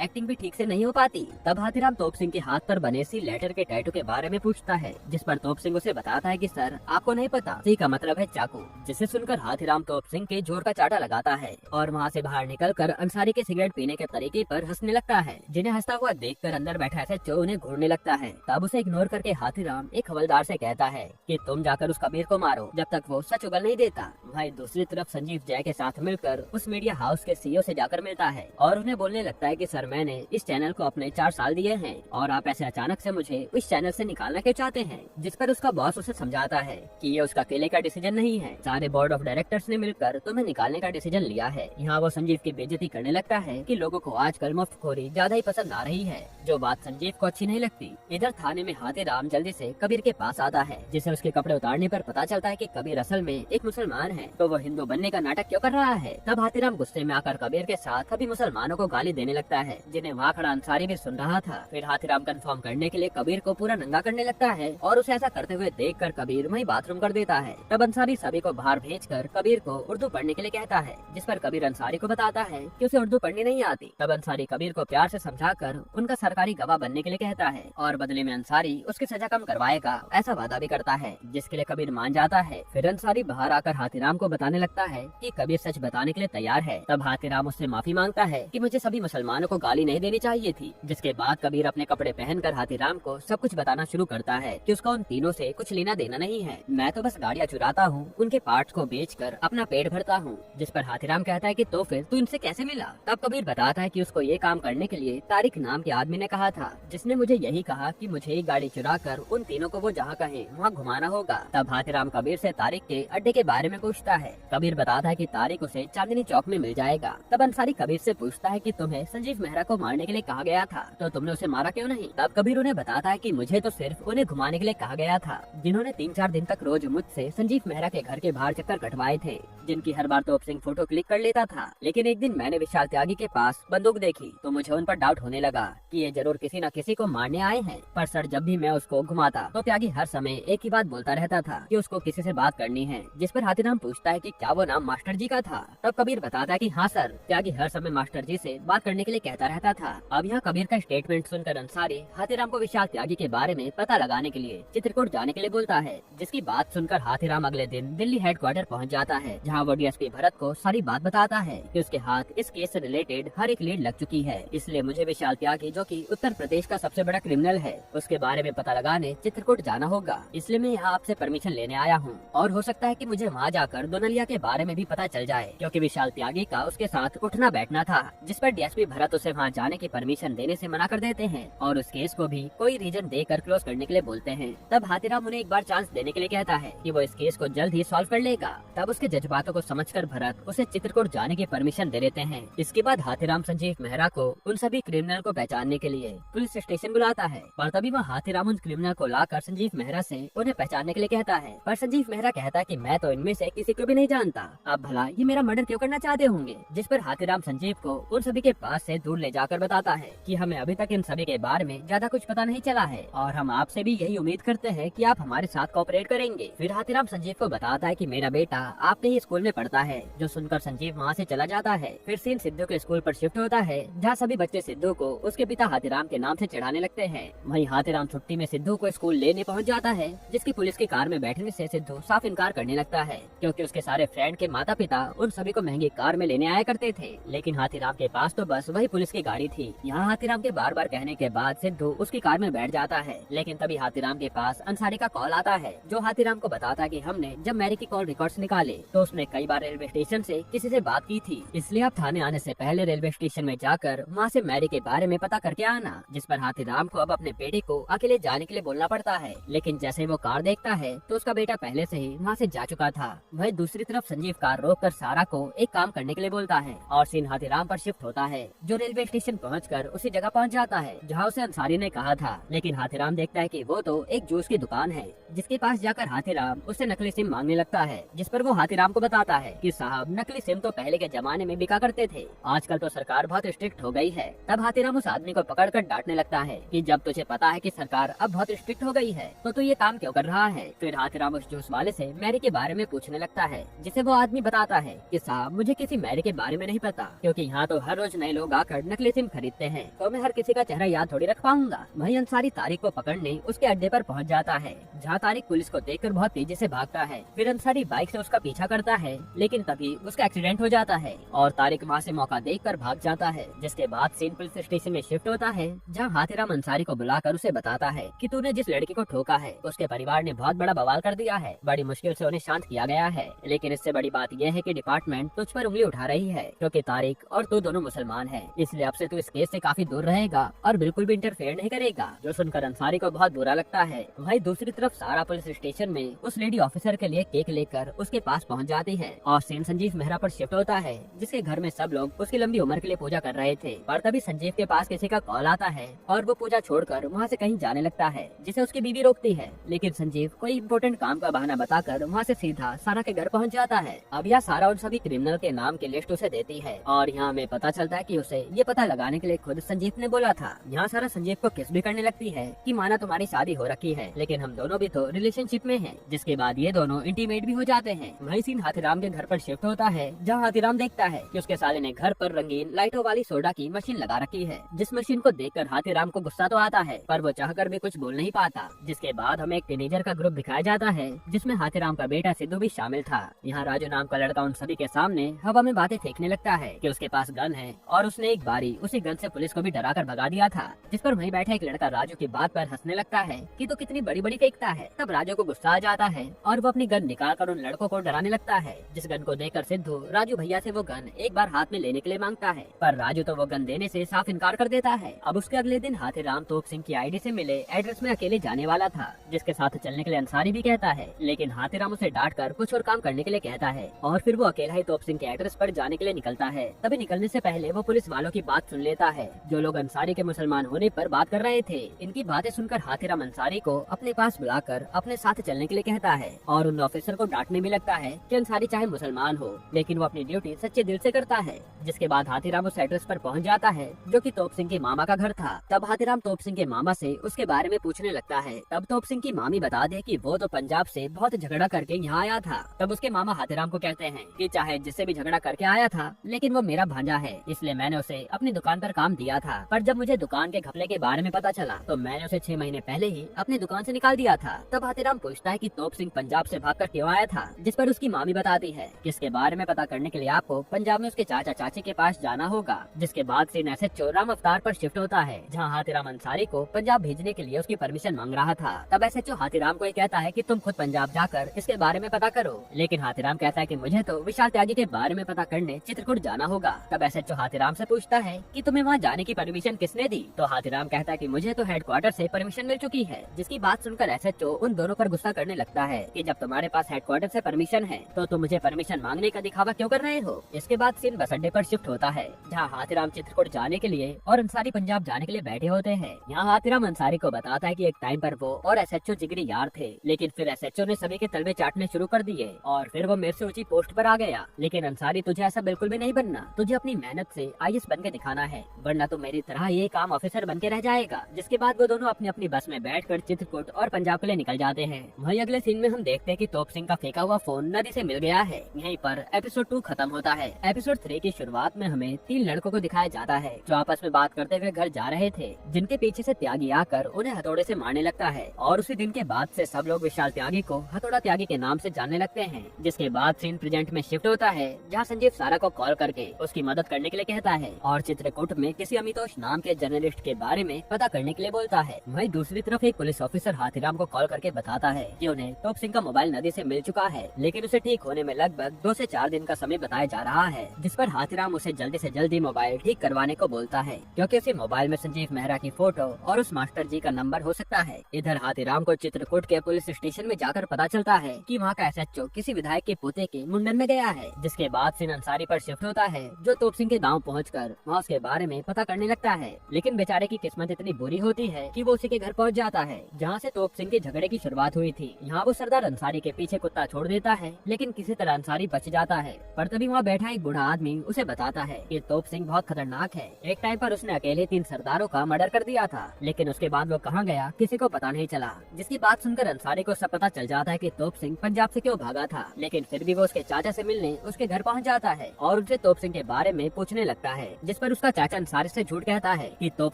एक्टिंग भी ठीक से नहीं हो पाती। तब हाथीराम तोप सिंह के हाथ पर बने सी लेटर के टैटू के बारे में पूछता है, जिस पर तोप सिंह उसे बताता है कि सर आपको नहीं पता, सी का मतलब है चाकू। जिसे सुनकर हाथीराम तोप सिंह के जोर का चाटा लगाता है और वहाँ से बाहर निकलकर अंसारी के सिगरेट पीने के तरीके पर हंसने लगता है, जिन्हें हंसता हुआ देखकर अंदर बैठा एसएचओ उन्हें घूरने लगता है। तब उसे इग्नोर करके हाथीराम एक हवलदार से कहता है कि तुम जाकर उस कबीर को मारो जब तक वो सच उगल नहीं देता। वहीं दूसरी तरफ संजीव जय के साथ मिलकर उस मीडिया हाउस के सीईओ से जाकर मिलता है और उन्हें बोलने लगता है कि सर मैंने इस चैनल को अपने 4 साल दिए हैं और आप ऐसे अचानक से मुझे इस चैनल से निकालना क्यों चाहते हैं। जिस पर उसका बॉस उसे समझाता है कि ये उसका अकेले का डिसीजन नहीं है, सारे बोर्ड ऑफ डायरेक्टर्स ने मिलकर तुम्हें निकालने का डिसीजन लिया है। यहाँ वो संजीव की बेइज्जती करने लगता है कि लोगों को आजकल मुफ्तखोरी ज्यादा ही पसंद आ रही है, जो बात संजीव को अच्छी नहीं लगती। इधर थाने में हाथीराम जल्दी से कबीर के पास आता है, जिसे उसके कपड़े उतारने पर पता चलता है कि कबीर असल में एक मुसलमान है, तो वो हिंदू बनने का नाटक क्यों कर रहा है। तब हाथीराम गुस्से में आकर कबीर के साथ सभी मुसलमानों को गाली देने लगता है, जिन्हें वहाँ खड़ा अंसारी भी सुन रहा था। फिर हाथीराम कंफर्म करने के लिए कबीर को पूरा नंगा करने लगता है और उसे ऐसा करते हुए देखकर कबीर वहीं बाथरूम कर देता है। तब अंसारी सभी को बाहर भेजकर कबीर को उर्दू पढ़ने के लिए कहता है, जिस पर कबीर अंसारी को बताता है कि उसे उर्दू पढ़नी नहीं आती। तब अंसारी कबीर को प्यार से समझाकर उनका सरकारी गवाह बनने के लिए कहता है और बदले में अंसारी उसकी सजा कम करवाएगा, ऐसा वादा भी करता है, जिसके लिए कबीर मान जाता है। फिर अंसारी बाहर आकर हाथीराम को बताने लगता है कि कबीर सच बताने के लिए तैयार है। तब हाथीराम उससे माफी मांगता है कि मुझे सभी मुसलमानों को गाली नहीं देनी चाहिए थी। जिसके बाद कबीर अपने कपड़े पहनकर हाथीराम को सब कुछ बताना शुरू करता है कि उसका उन तीनों से कुछ लेना देना नहीं है, मैं तो बस गाड़ियाँ चुराता हूँ, उनके पार्ट्स को बेचकर अपना पेट भरता हूँ। जिस पर हाथीराम कहता है कि तो फिर तू इनसे कैसे मिला। तब कबीर बताता है कि उसको ये काम करने के लिए तारिक नाम के आदमी ने कहा था, जिसने मुझे यही कहा कि मुझे एक गाड़ी चुरा कर उन तीनों को वो जहाँ कहे वहाँ घुमाना होगा। तब हाथीराम कबीर से तारिक के अड्डे के बारे में पूछता है। कबीर बताता है कि तारिक उसे चांदनी चौक में मिल जाएगा। तब अंसारी कबीर से पूछता है कि तुम्हें संजीव मेहरा को मारने के लिए कहा गया था, तो तुमने उसे मारा क्यों नहीं। तब कबीर उन्हें बताता है कि मुझे तो सिर्फ उन्हें घुमाने के लिए कहा गया था, जिन्होंने 3-4 दिन तक रोज मुझसे संजीव मेहरा के घर के बाहर चक्कर कटवाए थे, जिनकी हर बार तोप सिंह फोटो क्लिक कर लेता था। लेकिन एक दिन मैंने विशाल त्यागी के पास बंदूक देखी तो मुझे उन पर डाउट होने लगा कि ये जरूर किसी न किसी को मारने आए हैं। पर सर जब भी मैं उसको घुमाता तो त्यागी हर समय एक ही बात बोलता रहता था कि उसको किसी से बात करनी है। जिस पर हाथीराम पूछता है कि क्या वो नाम मास्टर जी का था। तब कबीर बताता है कि हाँ सर, त्यागी हर समय मास्टर जी से बात करने के लिए कहता रहता था। अब यहाँ कबीर का स्टेटमेंट सुनकर अंसारी हाथीराम को विशाल त्यागी के बारे में पता लगाने के लिए चित्रकूट जाने के लिए बोलता है, जिसकी बात सुनकर हाथीराम अगले दिन दिल्ली हेडक्वार्टर पहुँच जाता है, जहाँ वो डीएसपी भरत को सारी बात बताता है कि उसके हाथ इस केस से रिलेटेड हर एक लीड लग चुकी है, इसलिए मुझे विशाल त्यागी जो कि उत्तर प्रदेश का सबसे बड़ा क्रिमिनल है उसके बारे में पता लगाने चित्रकूट जाना होगा, इसलिए मैं यहाँ आपसे परमिशन लेने आया हूँ और हो सकता है कि मुझे वहाँ जाकर दोनलिया के बारे में भी पता चल जाए, क्योंकि विशाल त्यागी का उसके साथ उठना बैठना था। जिस पर डीएसपी भरत उसे वहाँ जाने की परमिशन देने से मना कर देते हैं और उस केस को भी कोई रीजन देकर क्लोज करने के लिए बोलते हैं। तब हाथीराम उन्हें एक बार चांस देने के लिए कहता है कि वो इस केस को जल्द ही सॉल्व कर लेगा। तब उसके जज्बातों को समझकर भरत उसे चित्रकूट जाने की परमिशन दे देते हैं। इसके बाद हाथीराम संजीव मेहरा को उन सभी क्रिमिनल को पहचानने के लिए पुलिस स्टेशन बुलाता है, पर तभी वह हाथीराम उन क्रिमिनल को लाकर संजीव मेहरा से उन्हें पहचानने के लिए कहता है। पर संजीव मेहरा कहता है कि मैं तो इनमें से किसी को भी नहीं जानता, अब भला ये मेरा मर्डर क्यों करना चाहते होंगे। जिस पर हाथीराम संजीव को उन सभी के पास से दूर ले जाकर बताता है कि हमें अभी तक इन सभी के बारे में ज्यादा कुछ पता नहीं चला है और हम आपसे भी यही उम्मीद करते हैं कि आप हमारे साथ कोऑपरेट करेंगे। फिर हाथीराम संजीव को बताता है कि मेरा बेटा आपके ही स्कूल में पढ़ता है, जो सुनकर संजीव वहाँ से चला जाता है। फिर सीन सिद्धू के स्कूल पर शिफ्ट होता है, जहाँ सभी बच्चे सिद्धू को उसके पिता हाथीराम के नाम से चढ़ाने लगते हैं। वहीं हाथीराम छुट्टी में सिद्धू को स्कूल लेने पहुँच जाता है, जिसकी पुलिस की कार में बैठने से सिद्धू साफ इनकार करने लगता है, क्योंकि उसके सारे फ्रेंड के माता पिता उन सभी को महंगी कार में लेने आया करते थे, लेकिन हाथीराम के पास तो बस वही पुलिस की गाड़ी थी। यहाँ हाथीराम के बार बार कहने के बाद सिद्धू उसकी कार में बैठ जाता है, लेकिन तभी हाथीराम के पास अंसारी का कॉल आता है, जो हाथीराम को बताता है कि हमने जब मैरी की कॉल रिकॉर्ड्स निकाले तो उसने कई बार रेलवे स्टेशन से किसी से बात की थी, इसलिए आप थाने आने से पहले रेलवे स्टेशन में जाकर वहाँ से मैरी के बारे में पता करके आना। जिस पर हाथीराम को अब अपने बेटे को अकेले जाने के लिए बोलना पड़ता है, लेकिन जैसे वो कार देखता है तो उसका बेटा पहले से ही वहाँ से जा चुका था। वही दूसरी तरफ संजीव कार रोककर सारा को एक काम करने के लिए बोलता है और सीन हाथीराम पर शिफ्ट होता है, जो रेलवे स्टेशन पहुंचकर उसी जगह पहुंच जाता है जहां उसे अंसारी ने कहा था। लेकिन हाथीराम देखता है कि वो तो एक जूस की दुकान है, जिसके पास जाकर हाथीराम उससे नकली सिम मांगने लगता है, जिस पर वो हाथीराम को बताता है कि साहब नकली सिम तो पहले के जमाने में बिका करते थे, आजकल तो सरकार बहुत स्ट्रिक्ट हो गई है। तब हाथीराम उस आदमी को पकड़कर डांटने लगता है कि जब तुझे पता है कि सरकार अब बहुत स्ट्रिक्ट हो गई है तो तू ये काम क्यों कर रहा है। फिर हाथीराम उस जूस वाले से मैरी के बारे में पूछने लगता है, जिसे वो आदमी बताता है कि साहब मुझे किसी मैरी के बारे में नहीं पता, क्योंकि यहाँ तो हर रोज नए लोग आकर नकली सिम खरीदते हैं, तो मैं हर किसी का चेहरा याद थोड़ी रख पाऊंगा। वहीं अंसारी तारिक को पकड़ने उसके अड्डे पर पहुँच जाता है, जहाँ तारिक पुलिस को देखकर बहुत तेजी से भागता है। फिर अंसारी बाइक से उसका पीछा करता है, लेकिन तभी उसका एक्सीडेंट हो जाता है और तारिक वहाँ से मौका देखकर भाग जाता है। जिसके बाद सीन पुलिस स्टेशन में शिफ्ट होता है, जहाँ हाथीराम अंसारी को बुलाकर उसे बताता है कि तूने जिस लड़की को ठोका है उसके परिवार ने बहुत बड़ा बवाल कर दिया है, बड़ी मुश्किल से उन्हें शांत किया गया है, लेकिन इससे बड़ी बात यह है कि डिपार्टमेंट तुझ पर उंगली उठा रही है, क्योंकि तारिक और तू दोनों मुसलमान हैं, इसलिए अब से तू इस केस से काफी दूर रहेगा और बिल्कुल भी इंटरफेयर नहीं करेगा। जो सुनकर अंसारी को बहुत बुरा लगता है। वहीं दूसरी तरफ सारा पुलिस स्टेशन में उस लेडी ऑफिसर के लिए केक लेकर उसके पास पहुंच जाती है और सीन संजीव मेहरा पर शिफ्ट होता है, जिसके घर में सब लोग उसकी लंबी उम्र के लिए पूजा कर रहे थे। पर तभी संजीव के पास किसी का कॉल आता है और वो पूजा छोड़कर वहाँ से कहीं जाने लगता है, जिसे उसकी बीवी रोकती है, लेकिन संजीव कोई इम्पोर्टेंट काम का बहाना बताकर वहाँ से सीधा सारा के घर पहुँच जाता है। अब यह सारा उन सभी क्रिमिनल के नाम की लिस्ट उसे देती है और यहाँ हमें पता चलता है कि उसे ये पता लगाने के लिए खुद संजीव ने बोला था। यहाँ सारा संजीव को किस भी करने लगती है कि माना तुम्हारी शादी हो रखी है, लेकिन हम दोनों भी तो रिलेशनशिप में हैं। जिसके बाद ये दोनों इंटीमेट भी हो जाते हैं। वही सीन हाथीराम के घर पर शिफ्ट होता है, जहाँ हाथीराम देखता है कि उसके साले ने घर पर रंगीन लाइटों वाली सोडा की मशीन लगा रखी है, जिस मशीन को देखकर हाथीराम को गुस्सा तो आता है, पर वो चाहकर भी कुछ बोल नहीं पाता। जिसके बाद हमें एक टीनेजर का ग्रुप दिखाया जाता है, जिसमें हाथीराम का बेटा सिद्धू भी शामिल था। यहाँ राजू नाम का लड़का उन सभी के सामने हवा में बातें फेंकने लगता है कि उसके पास गन है और उसने एक बारी उसी गन से पुलिस को भी डरा कर भगा दिया था। जिस पर वहीं बैठा एक लड़का राजू की बात पर हंसने लगता है कि तो कितनी बड़ी बड़ी फेंकता है। तब राजू को गुस्सा आ जाता है और वो अपनी गन निकाल कर उन लड़कों को डराने लगता है। जिस गन को देखकर सिद्धू राजू भैया से वो गन एक बार हाथ में लेने के लिए मांगता है, पर राजू तो वो गन देने से साफ इनकार कर देता है। अब उसके अगले दिन हाथीराम तोप सिंह की आईडी से मिले एड्रेस में अकेले जाने वाला था, जिसके साथ चलने के लिए अंसारी भी कहता है, लेकिन हाथीराम उसे डांट कर कुछ और काम करने के लिए कहता है और फिर वो अकेला ही तोप सिंह के एड्रेस पर जाने के लिए निकलता है। तभी निकलने से पहले वो पुलिस वालों की बात सुन लेता है, जो लोग अंसारी के मुसलमान होने पर बात कर रहे थे। इनकी बातें सुनकर हाथीराम अंसारी को अपने पास बुलाकर अपने साथ चलने के लिए कहता है और उन ऑफिसर को डांटने भी लगता है कि अंसारी चाहे मुसलमान हो, लेकिन वो अपनी ड्यूटी सच्चे दिल से करता है। जिसके बाद हाथीराम उस एड्रेस पर पहुंच जाता है, जो कि तोप सिंह के मामा का घर था। तब हाथीराम तोप सिंह के मामा से उसके बारे में पूछने लगता है। तब तोप सिंह की मामी बता दे कि वो तो पंजाब से बहुत झगड़ा करके यहाँ आया था। तब उसके मामा हाथीराम को कहते हैं कि चाहे जिससे भी झगड़ा करके आया था, लेकिन वो मेरा भांजा है, इसलिए मैंने उसे अपनी दुकान पर काम दिया था। पर जब मुझे दुकान के घपले के बारे में पता चला तो मैंने उसे 6 महीने पहले ही अपनी दुकान से निकाल दिया था। तब हाथीराम पूछता है कि तोप सिंह पंजाब से भागकर क्यों आया था, जिस पर उसकी मामी बताती है कि इसके बारे में पता करने के लिए आपको पंजाब में उसके चाचा चाची के पास जाना होगा। जिसके बाद सीन एसएचओ राम अवतार पर शिफ्ट होता है, जहाँ हाथीराम अंसारी को पंजाब भेजने के लिए उसकी परमिशन मांग रहा था। तब एसएचओ हाथीराम को कहता है कि तुम खुद पंजाब जाकर इसके बारे में पता करो, लेकिन हाथीराम कहता है कि मुझे तो विशाल त्यागी के बारे में पता करने चित्रकूट जाना होगा। तब एसएचओ हाथीराम से पूछता है कि तुम्हें वहाँ जाने की परमिशन किसने दी। तो हाथीराम कहता है कि मुझे तो हेडक्वार्टर से परमिशन मिल चुकी है। जिसकी बात सुनकर एसएचओ उन दोनों पर गुस्सा करने लगता है कि जब तुम्हारे पास हेडक्वार्टर से परमिशन है तो तुम मुझे परमिशन मांगने का दिखावा क्यों कर रहे हो। इसके बाद सीन बस अड्डे पर शिफ्ट होता है, जहाँ हाथीराम चित्रकूट जाने के लिए और अंसारी पंजाब जाने के लिए बैठे होते हैं। यहाँ हाथीराम अंसारी को बताता है कि एक टाइम पर वो और एसएचओ जिगरी यार थे, लेकिन फिर एसएचओ ने सभी के तलवे चाटने शुरू कर दिए और फिर वो मेरे से ऊंची पोस्ट पर आ गया। लेकिन अंसारी तुझे ऐसा बिल्कुल भी नहीं बनना, तुझे अपनी मेहनत से आईएएस बन के दिखाना है, वरना तो मेरी तरह ये काम ऑफिसर बन के रह जाएगा। जिसके बाद वो दोनों अपनी अपनी बस में बैठकर चित्रकूट और पंजाब के लिए निकल जाते हैं। वहीं अगले सीन में हम देखते हैं कि तोप सिंह का फेंका हुआ फोन नदी से मिल गया है। यहीं पर एपिसोड 2 खत्म होता है। एपिसोड 3 की शुरुआत में हमें 3 लड़कों को दिखाया जाता है, जो आपस में बात करते हुए घर जा रहे थे, जिनके पीछे से त्यागी आकर उन्हें हथौड़े से मारने लगता है और उसी दिन के बाद से सब लोग विशाल त्यागी को हथौड़ा त्यागी के नाम से जानने लगते हैं। जिसके बाद सीन प्रेजेंट में शिफ्ट होता है, जहाँ संजीव सारा को कॉल करके उसकी मदद करने के लिए कहता है और चित्रकूट में किसी अमितोष नाम के जर्नलिस्ट के बारे में पता करने के लिए बोलता है। वहीं दूसरी तरफ एक पुलिस ऑफिसर हाथीराम को कॉल करके बताता है कि उन्हें तोप सिंह का मोबाइल नदी से मिल चुका है, लेकिन उसे ठीक होने में लगभग 2 से 4 दिन का समय बताया जा रहा है। जिस पर हाथीराम उसे जल्दी से जल्दी मोबाइल ठीक करवाने को बोलता है, क्योंकि उसी मोबाइल में संजीव मेहरा की फोटो और उस मास्टर जी का नंबर हो सकता है। इधर हाथीराम को चित्रकूट के पुलिस स्टेशन में जाकर पता चलता है कि वहाँ का एसएचओ किसी विधायक के पोते के मुंडन में गया है। जिसके बाद सीन अंसारी पर शिफ्ट होता है, जो तोप सिंह के गाँव पहुँच कर वहाँ उसके बारे में पता करने लगता है, लेकिन बेचारे की किस्मत इतनी बुरी होती है कि वो उसी के घर पहुँच जाता है जहाँ से तोप सिंह के झगड़े की शुरुआत हुई थी। यहाँ वो सरदार अंसारी के पीछे कुत्ता छोड़ देता है, लेकिन किसी तरह अंसारी बच जाता है। पर तभी वहाँ बैठा एक बूढ़ा आदमी उसे बताता है कि तोप सिंह बहुत खतरनाक है। एक टाइम पर उसने अकेले 3 सरदारों का मर्डर कर दिया था, लेकिन उसके बाद वो कहाँ गया किसी को पता नहीं चला। जिसकी बात सुनकर अंसारी को सब पता चल जाता है कि तोप सिंह पंजाब से क्यों भागा था, लेकिन फिर भी वो उसके चाचा से मिलने उसके घर पहुँच जाता है और उनसे तोप सिंह के बारे में पूछने लगता है। जिस पर उसका चाचा अंसारी से झूठ कहता है कि तोप